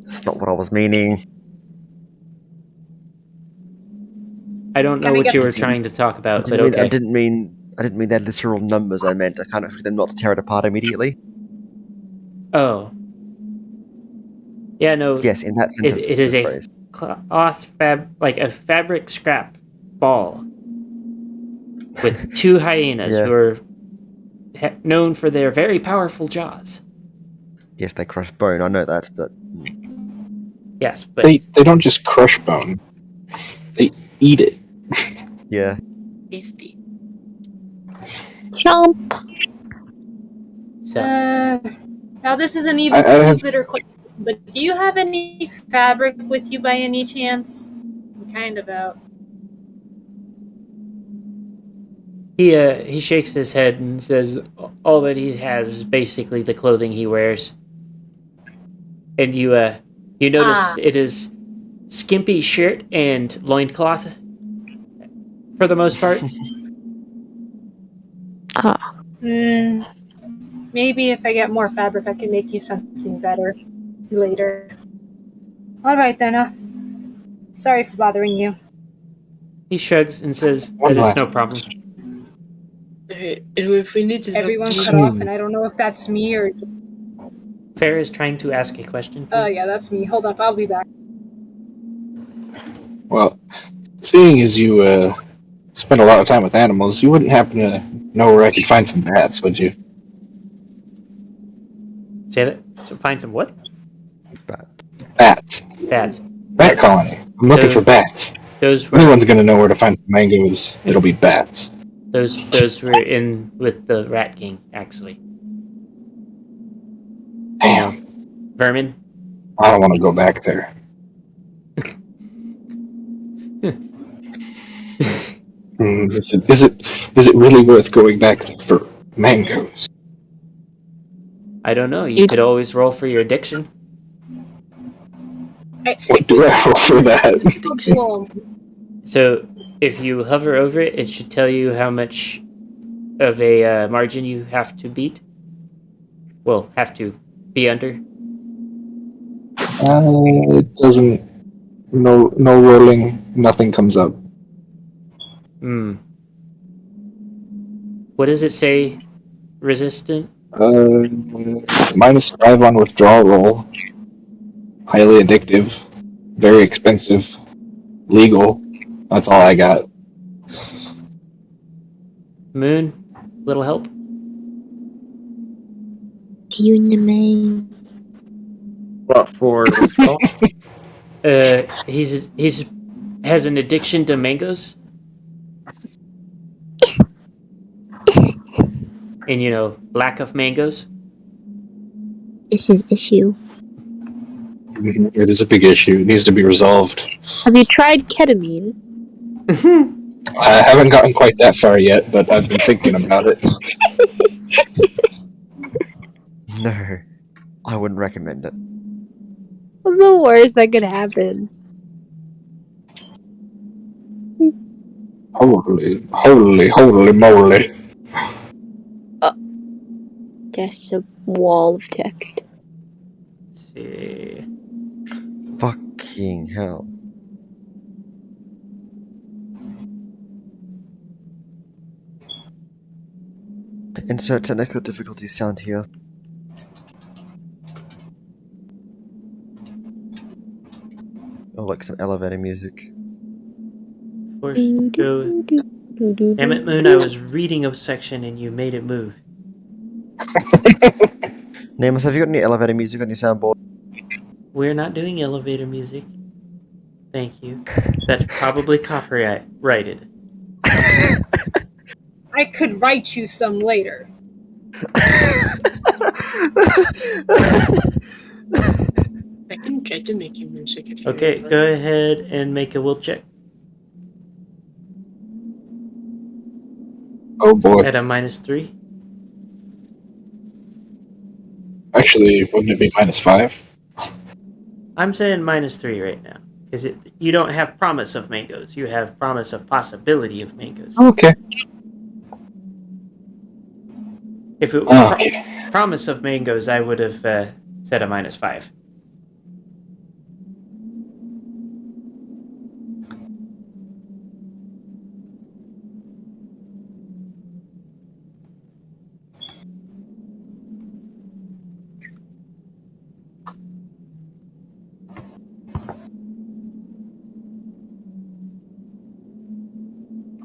That's not what I was meaning. I don't know Can I what get you were the two? trying to talk about, but I okay. didn't mean their literal numbers. I meant I kind of expected them not to tear it apart immediately. Oh. Yeah, no. Yes, in that sense of It is the a phrase. cloth like a fabric scrap ball with two hyenas Yeah. who are known for their very powerful jaws. Yes, they crush bone. I know that, but Yes, but They don't just crush bone; they eat it. yeah. Tasty. Chomp. so Now this is an even I have- stupider question, but do you have any fabric with you by any chance? I'm kind of out. he shakes his head and says all that he has is basically the clothing he wears. And you notice it is skimpy shirt and loincloth for the most part. Maybe if I get more fabric, I can make you something better later. All right then. Sorry for bothering you. He shrugs and says One that it's no last problem. question. Alright, if we need to talk Everyone to cut off, and I don't know if that's me or. Fair is trying to ask a question. Yeah, that's me. Hold up, I'll be back. Well, seeing as you spend a lot of time with animals, you wouldn't happen to know where I could find some bats, would you? Say that. So find some what? Bats. Bats. Bat colony. I'm looking So- for bats. Those If were anyone's gonna know where to find some mangoes, it'll be bats. those were in with the Rat King, actually. Damn. Vermin. I don't want to go back there. Is it really worth going back there for mangoes? I don't know. You could always roll for your addiction. What do I roll for that? So if you hover over it, it should tell you how much of a margin you have to beat. Well, have to be under. It doesn't. No rolling. Nothing comes up. What does it say? Resistant? -5 on withdrawal roll. Highly addictive. Very expensive. Legal. That's all I got. Moon? Little help? What for? He's has an addiction to mangoes. And lack of mangoes. It's his issue. It is a big issue. It needs to be resolved. Have you tried ketamine? I haven't gotten quite that far yet, but I've been thinking about it. No, I wouldn't recommend it. What's the worst that could happen? Holy moly. Just a wall of text. Let's see. Fucking hell. Insert technical difficulty sound here. Oh, like some elevator music. Of course. So, damn it, Moon! I was reading a section and you made it move. Nameless, have you got any elevator music on your soundboard? We're not doing elevator music. Thank you. That's probably copyrighted. I could write you some later. I can try to make you music if you Okay, really go want. ahead and make a will check Oh boy. at a -3. Actually, wouldn't it be -5? I'm saying -3 right now because you don't have promise of mangoes. You have promise of possibility of mangoes. Okay. If it was Okay. promise of mangoes, I would have said a -5.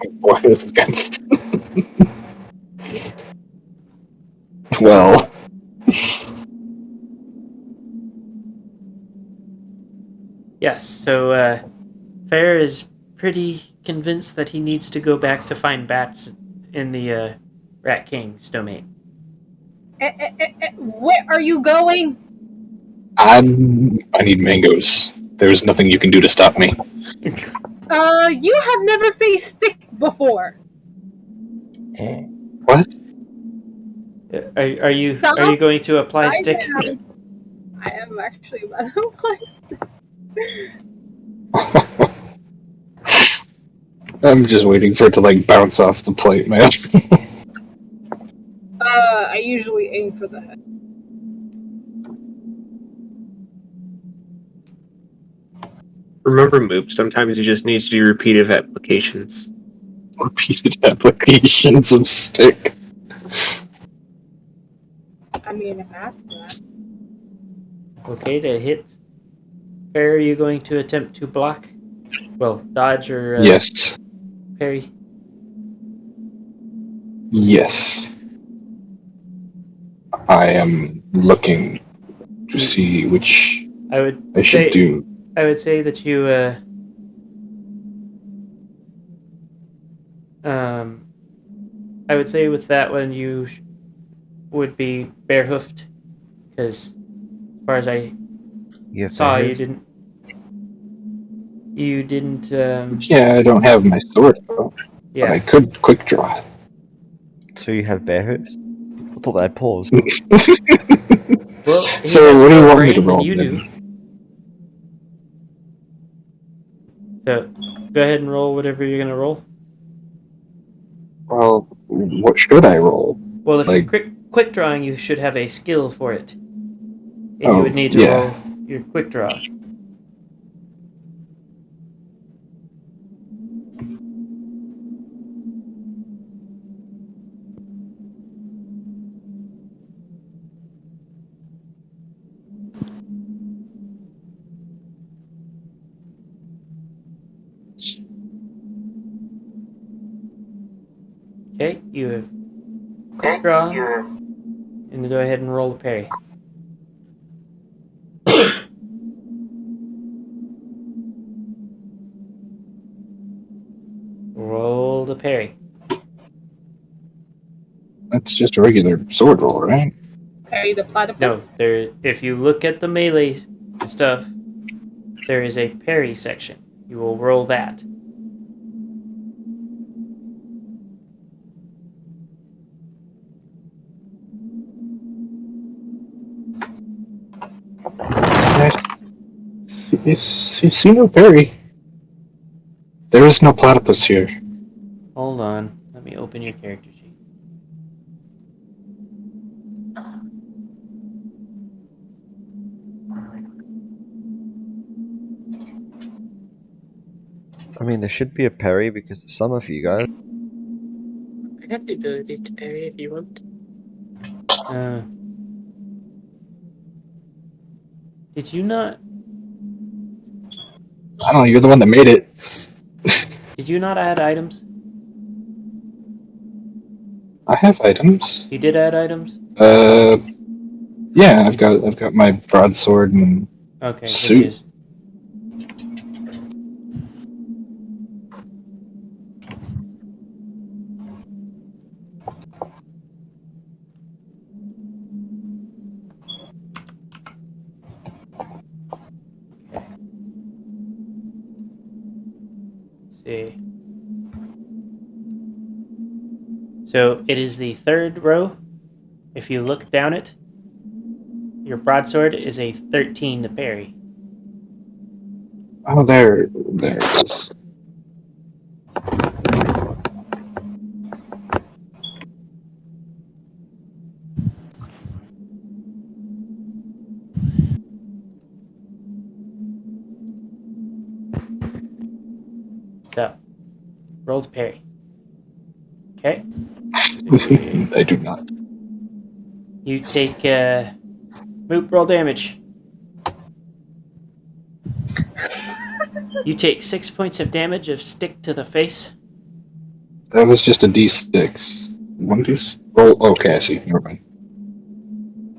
Oh boy, this is good. Well, Yes, so Fair is pretty convinced that he needs to go back to find bats in the Rat King's domain. Where are you going? I need mangoes. There's nothing you can do to stop me. You have never faced stick before. What? Are you Stop. going to apply stick? I am actually about to apply stick. I'm just waiting for it to like bounce off the plate, man. I usually aim for the head. Remember, Moop, sometimes you just need to do repeated applications. Repeated applications of stick. I mean, if I have to. Okay, to hit Fair, are you going to attempt to block? Well, dodge or Yes. parry? Yes. I am looking to see which I should do. I would say that you I would say with that one you would be bare hoofed because as far as I You have saw, bare you hooves? didn't. Yeah, I don't have my sword though, but I Yeah. could quick draw. So you have bare hooves? I thought that paused. Well, he So has what do you more want me to brain than roll you then? do. So go ahead and roll whatever you're gonna roll. Well, what should I roll? Well, if Like- you're quick drawing, you should have a skill for it, and you Oh, would need to yeah. roll your quick draw. Okay, you have quick draw, and go ahead and roll a parry. Roll the parry. That's just a regular sword roll, right? Parry the No, platypus. there. If you look at the melee stuff, there is a parry section. You will roll that. You see no parry. There is no platypus here. Hold on. Let me open your character sheet. I mean, there should be a parry because some of you guys. I have the ability to parry if you want. Did you not? I don't know, you're the one that made it. Did you not add items? I have items. You did add items. Yeah, I've got my broadsword and Okay, good Sweet. news. Okay. See. So it is the third row. If you look down it, your broadsword is a 13 to parry. Oh, there it is. So, roll to parry. Okay. I do not. You take Moop, roll damage. You take 6 points of damage of stick to the face. That was just a D6. 1d6. Roll. Okay, I see. Never mind.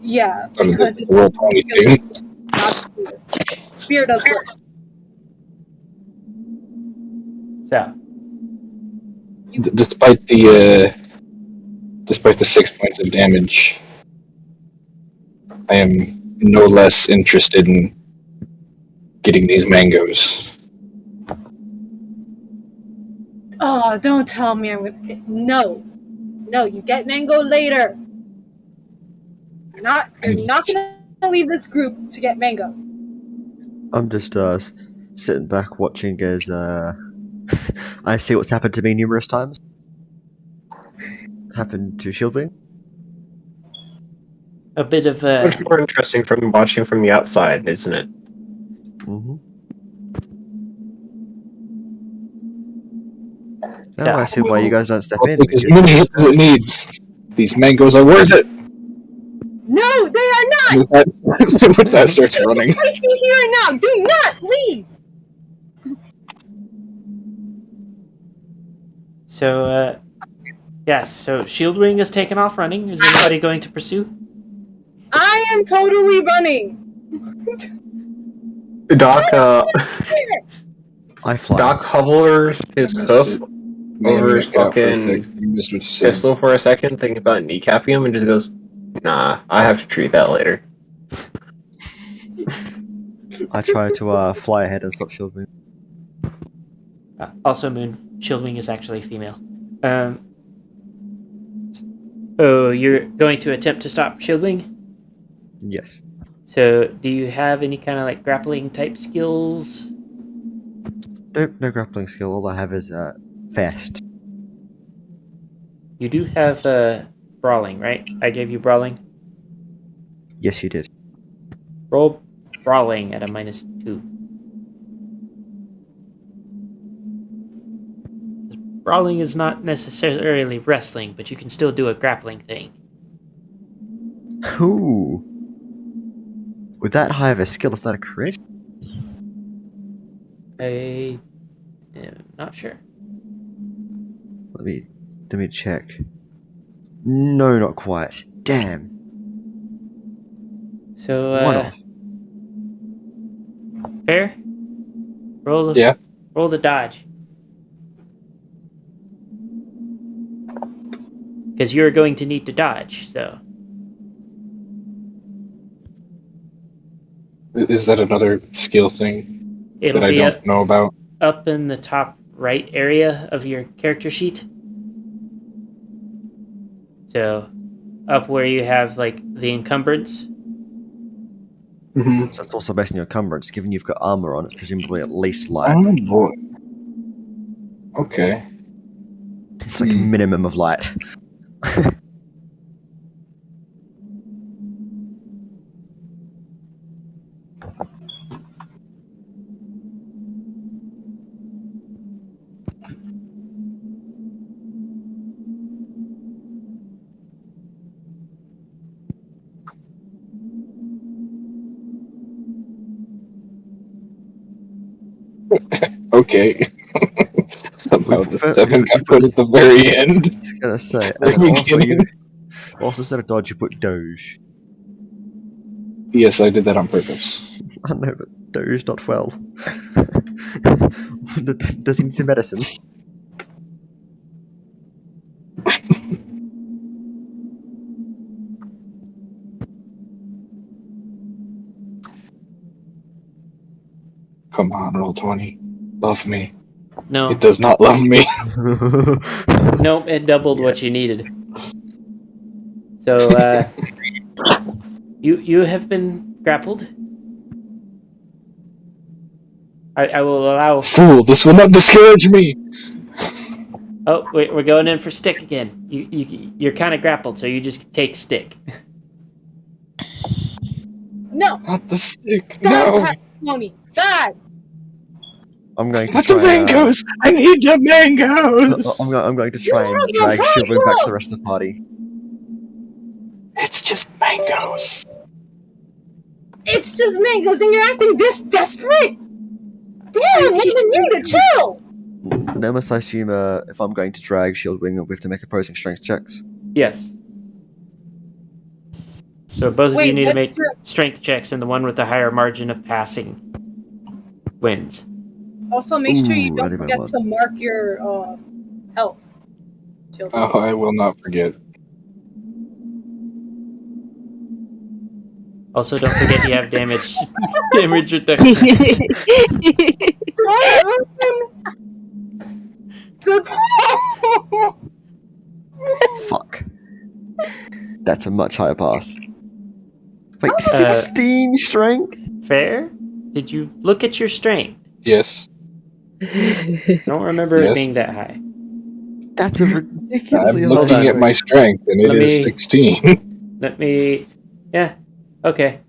Yeah, I mean, because it's roll 22. not spear. Spear does work. So, Despite the 6 points of damage, I am no less interested in getting these mangoes. Oh, don't tell me I'm gonna. No, you get mango later. You're not gonna leave this group to get mango. I'm just sitting back watching as I see what's happened to me numerous times. Happened to Shieldwing. a bit of Much more interesting from watching from the outside, isn't it? Mm-hmm. So- Now I see why you guys don't step I'll in. take as because- many hits as it needs. These mangoes are worth it. No, they are not. With that starts running. Place me here and now. Do not leave. So, yes, so Shieldwing is taken off running. Is anybody going to pursue? I am totally running. Doc, I fly. Doc hovers his Missed hoof it. over his Cut out for a fucking sec. You missed what you said. pistol for a second, thinking about kneecapping him, and just goes, "Nah, I have to treat that later." I try to fly ahead and stop Shieldwing. Also, Moon, Shieldwing is actually female. Oh, you're going to attempt to stop Shieldwing? Yes. So, do you have any kind of like grappling type skills? Nope, no grappling skill. All I have is fast. You do have brawling, right? I gave you brawling. Yes, you did. Roll brawling at a -2. Brawling is not necessarily wrestling, but you can still do a grappling thing. Ooh. With that high of a skill, is that a crit? I am not sure. Let me check. No, not quite. Damn. So, One off. fair? Roll Yeah. Roll the dodge. Because you're going to need to dodge, so. Is that another skill thing It'll that I be don't know about? up in the top right area of your character sheet. So, up where you have, like, the encumbrance. Mm-hmm. So it's also based on your encumbrance. Given you've got armor on, it's presumably at least light. Oh boy. Okay. It's like a minimum of light. Okay. Somehow the prefer- 7 we got put at the very end. I was gonna say, Very and also beginning. also instead of dodge, you put doge. Yes, I did that on purpose. I know, but Do's not well. Does he need some medicine? Come on, roll 20. Love me. No. It does not love me. Nope, it doubled what you needed. So, you have been grappled. I will allow... Fool, this will not discourage me! Oh, wait, we're going in for stick again. You're kind of grappled, so you just take stick. No, Not the stick, bad no! Pat Pony, bad. I'm going to Not try the mangoes! I need the mangoes! I'm going to try and You have drag the Shieldwing back to mango! the rest of the party. It's just mangoes. It's just mangoes, and you're acting this desperate. Damn, even you to chill. Nameless, I assume if I'm going to drag Shieldwing, we have to make opposing strength checks. Yes. So both of you Wait, need to make what's your- strength checks, and the one with the higher margin of passing wins. Also, make sure you Ooh, don't ready by forget one. to mark your health. Children. Oh, I will not forget. Also, don't forget you have damage reduction. Good. Fuck. That's a much higher pass. Wait, Uh, 16 strength? Fair? Did you look at your strength? Yes. I don't remember it Yes. being that high. That's a I'm ridiculously high looking at strength. my strength, and it Let is me- 16. Let me... Yeah. Okay.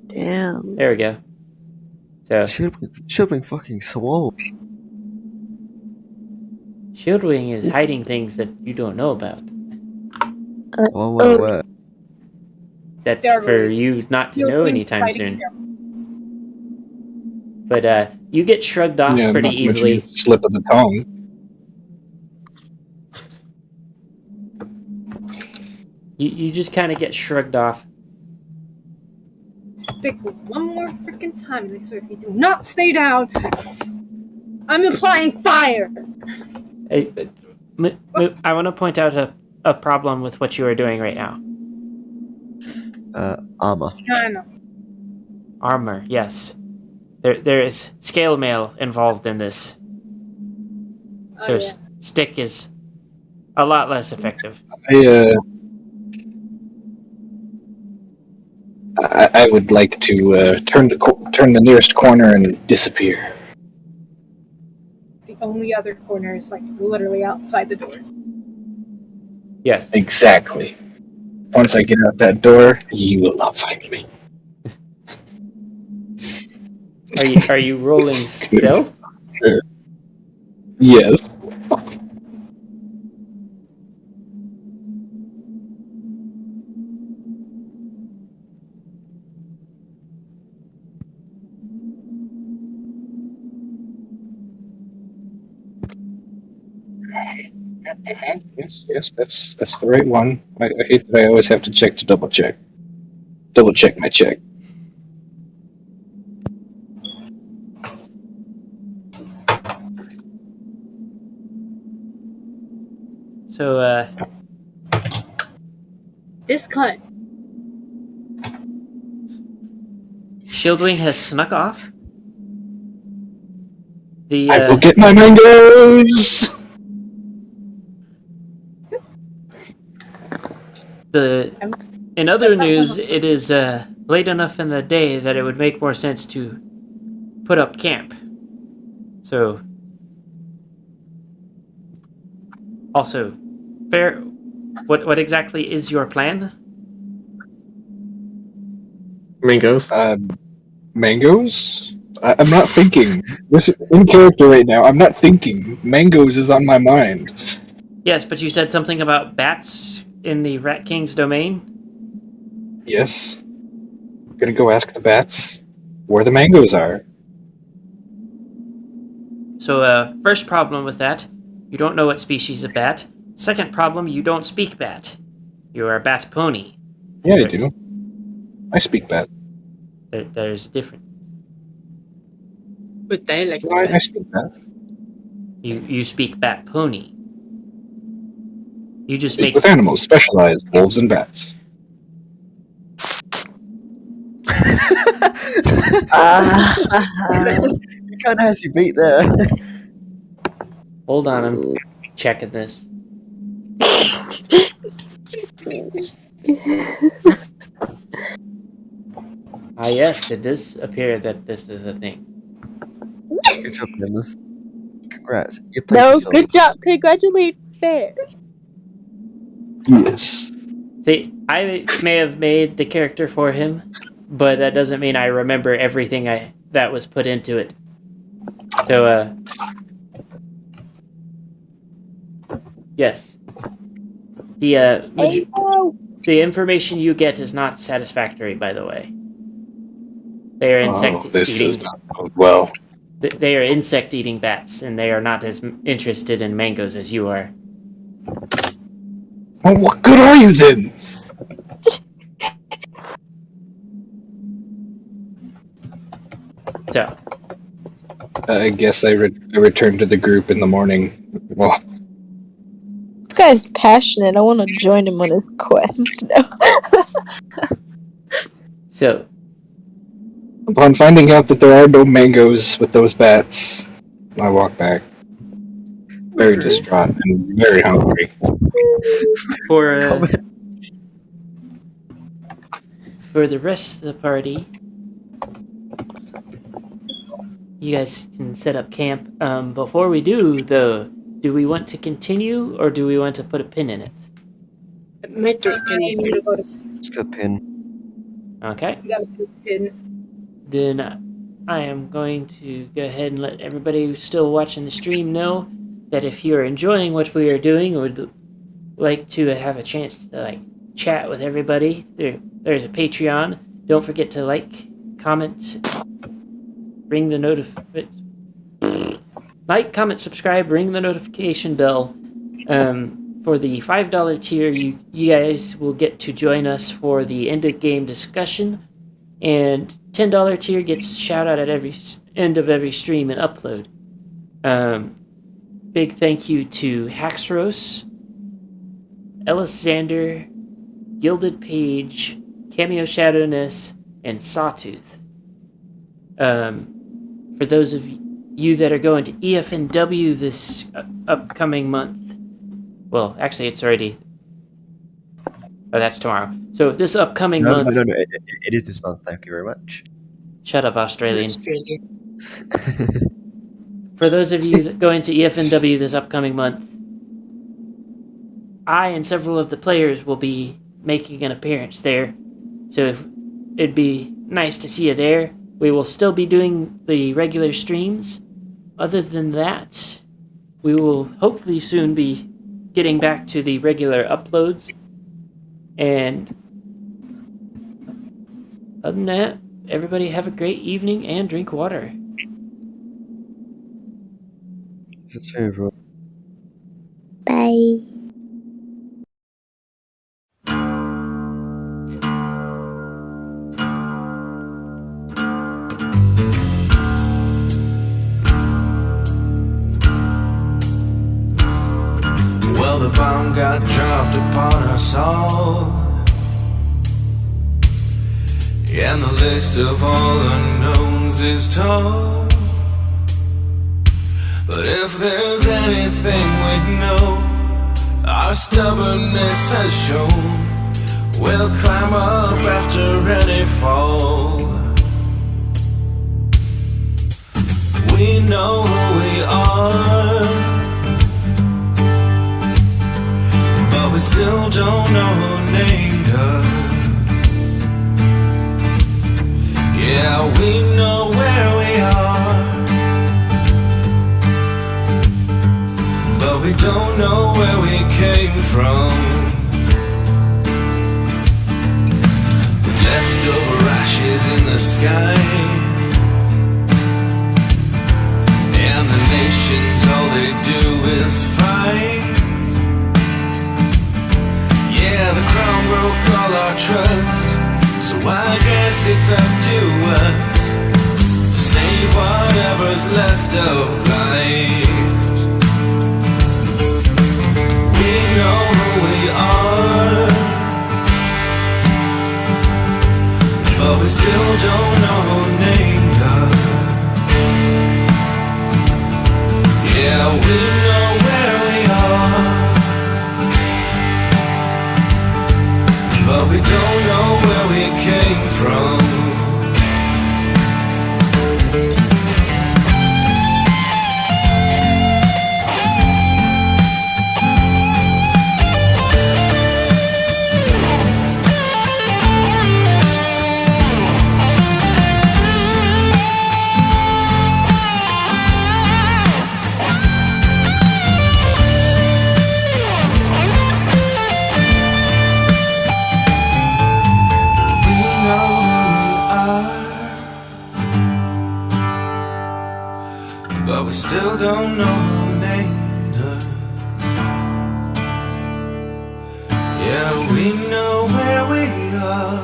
Damn. There we go. So, Shieldwing fucking swole. Shieldwing is hiding things that you don't know about. Oh, well aware. That's for you not to know anytime soon. But you get shrugged off Yeah, pretty not to mention easily. your slip of the tongue. You just kind of get shrugged off. Stick one more freaking time, and I swear if you do not stay down, I'm applying fire. I want to point out a problem with what you are doing right now. Armor. I know. Armor, yes. There is scale mail involved in this. So Oh, yeah. stick is a lot less effective. I would like to turn the nearest corner and disappear. The only other corner is like literally outside the door. Yes. Exactly. Once I get out that door, you will not find me. Are you rolling stealth? Yes. Yes, that's the right one. I hate that I always have to check to double check. Double check my check. So, This cunt. Shieldwing has snuck off. I will get my mangoes! In other news, it is late enough in the day that it would make more sense to put up camp. So, also, fair. What exactly is your plan? Mangoes. Mangoes? I'm not thinking. This is in character right now. I'm not thinking. Mangoes is on my mind. Yes, but you said something about bats in the Rat King's domain? Yes. I'm gonna go ask the bats where the mangoes are. So, first problem with that, you don't know what species of bat. Second problem, you don't speak bat. You are a bat pony. Yeah, I do. I speak bat. There's a difference. With dialect. I speak that. You speak bat pony. You just Speak make with animals, specialized wolves and bats. He kind of has you beat there. Hold on, I'm checking this. Ah, yes, it does appear that this is a thing. Good job, Nameless. Congrats. You played No, yourself. good job. Congratulate Fair. Yes. See, I may have made the character for him, but that doesn't mean I remember everything that was put into it. So, yes. The information you get is not satisfactory, by the way. They are insect This eating. is not going well. They are insect eating bats, and they are not as interested in mangoes as you are. Well, what good are you then? So, I guess I returned to the group in the morning. Well, This guy's passionate. I want to join him on his quest. No. so upon finding out that there are no mangoes with those bats, I walk back. Very distraught and very hungry. for the rest of the party, you guys can set up camp. Before we do, though, do we want to continue or do we want to put a pin in it? My throat I need to go to It's a good pin. Okay. in. Then I am going to go ahead and let everybody who's still watching the stream know that if you're enjoying what we are doing or would like to have a chance to chat with everybody, there's a Patreon. Don't forget to comment, ring the comment, subscribe, ring the notification bell. For the $5 tier, you guys will get to join us for the end of game discussion, and $10 tier gets shout out at every end of every stream and upload. Big thank you to Haxros, Elisander, Gilded Page, Cameo Shadowness, and Sawtooth. For those of you that are going to EFNW this upcoming month, well, actually, it's already. Oh, that's tomorrow. So this upcoming month. No. It is this month. Thank you very much. Shut up, Australian. For those of you that go into EFNW this upcoming month, I and several of the players will be making an appearance there. So it'd be nice to see you there. We will still be doing the regular streams. Other than that, we will hopefully soon be getting back to the regular uploads. And other than that, everybody have a great evening and drink water. That's everyone. Bye. Well, the bomb got dropped upon us all, and the list of all unknowns is tall. But if there's anything we know, our stubbornness has shown, we'll climb up after any fall. We know who we are, but we still don't know who named us. Yeah, we know where we are, but we don't know where we came from. Leftover ashes in the sky, and the nations, all they do is fight. Yeah, the crown broke all our trust, so I guess it's up to us to save whatever's left of life. We know who we are, but we still don't know who named us. Yeah, we know where we are, but we don't know where we came from. But we still don't know who named us. Yeah, we know where we are,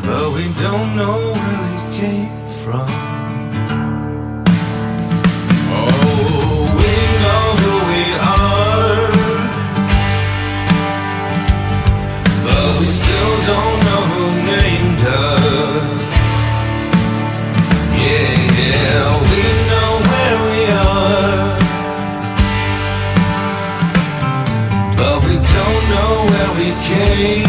but we don't know where we came from. Oh, we know who we are, but we still don't know who named us. Yeah, we know where we are, but we don't know where we came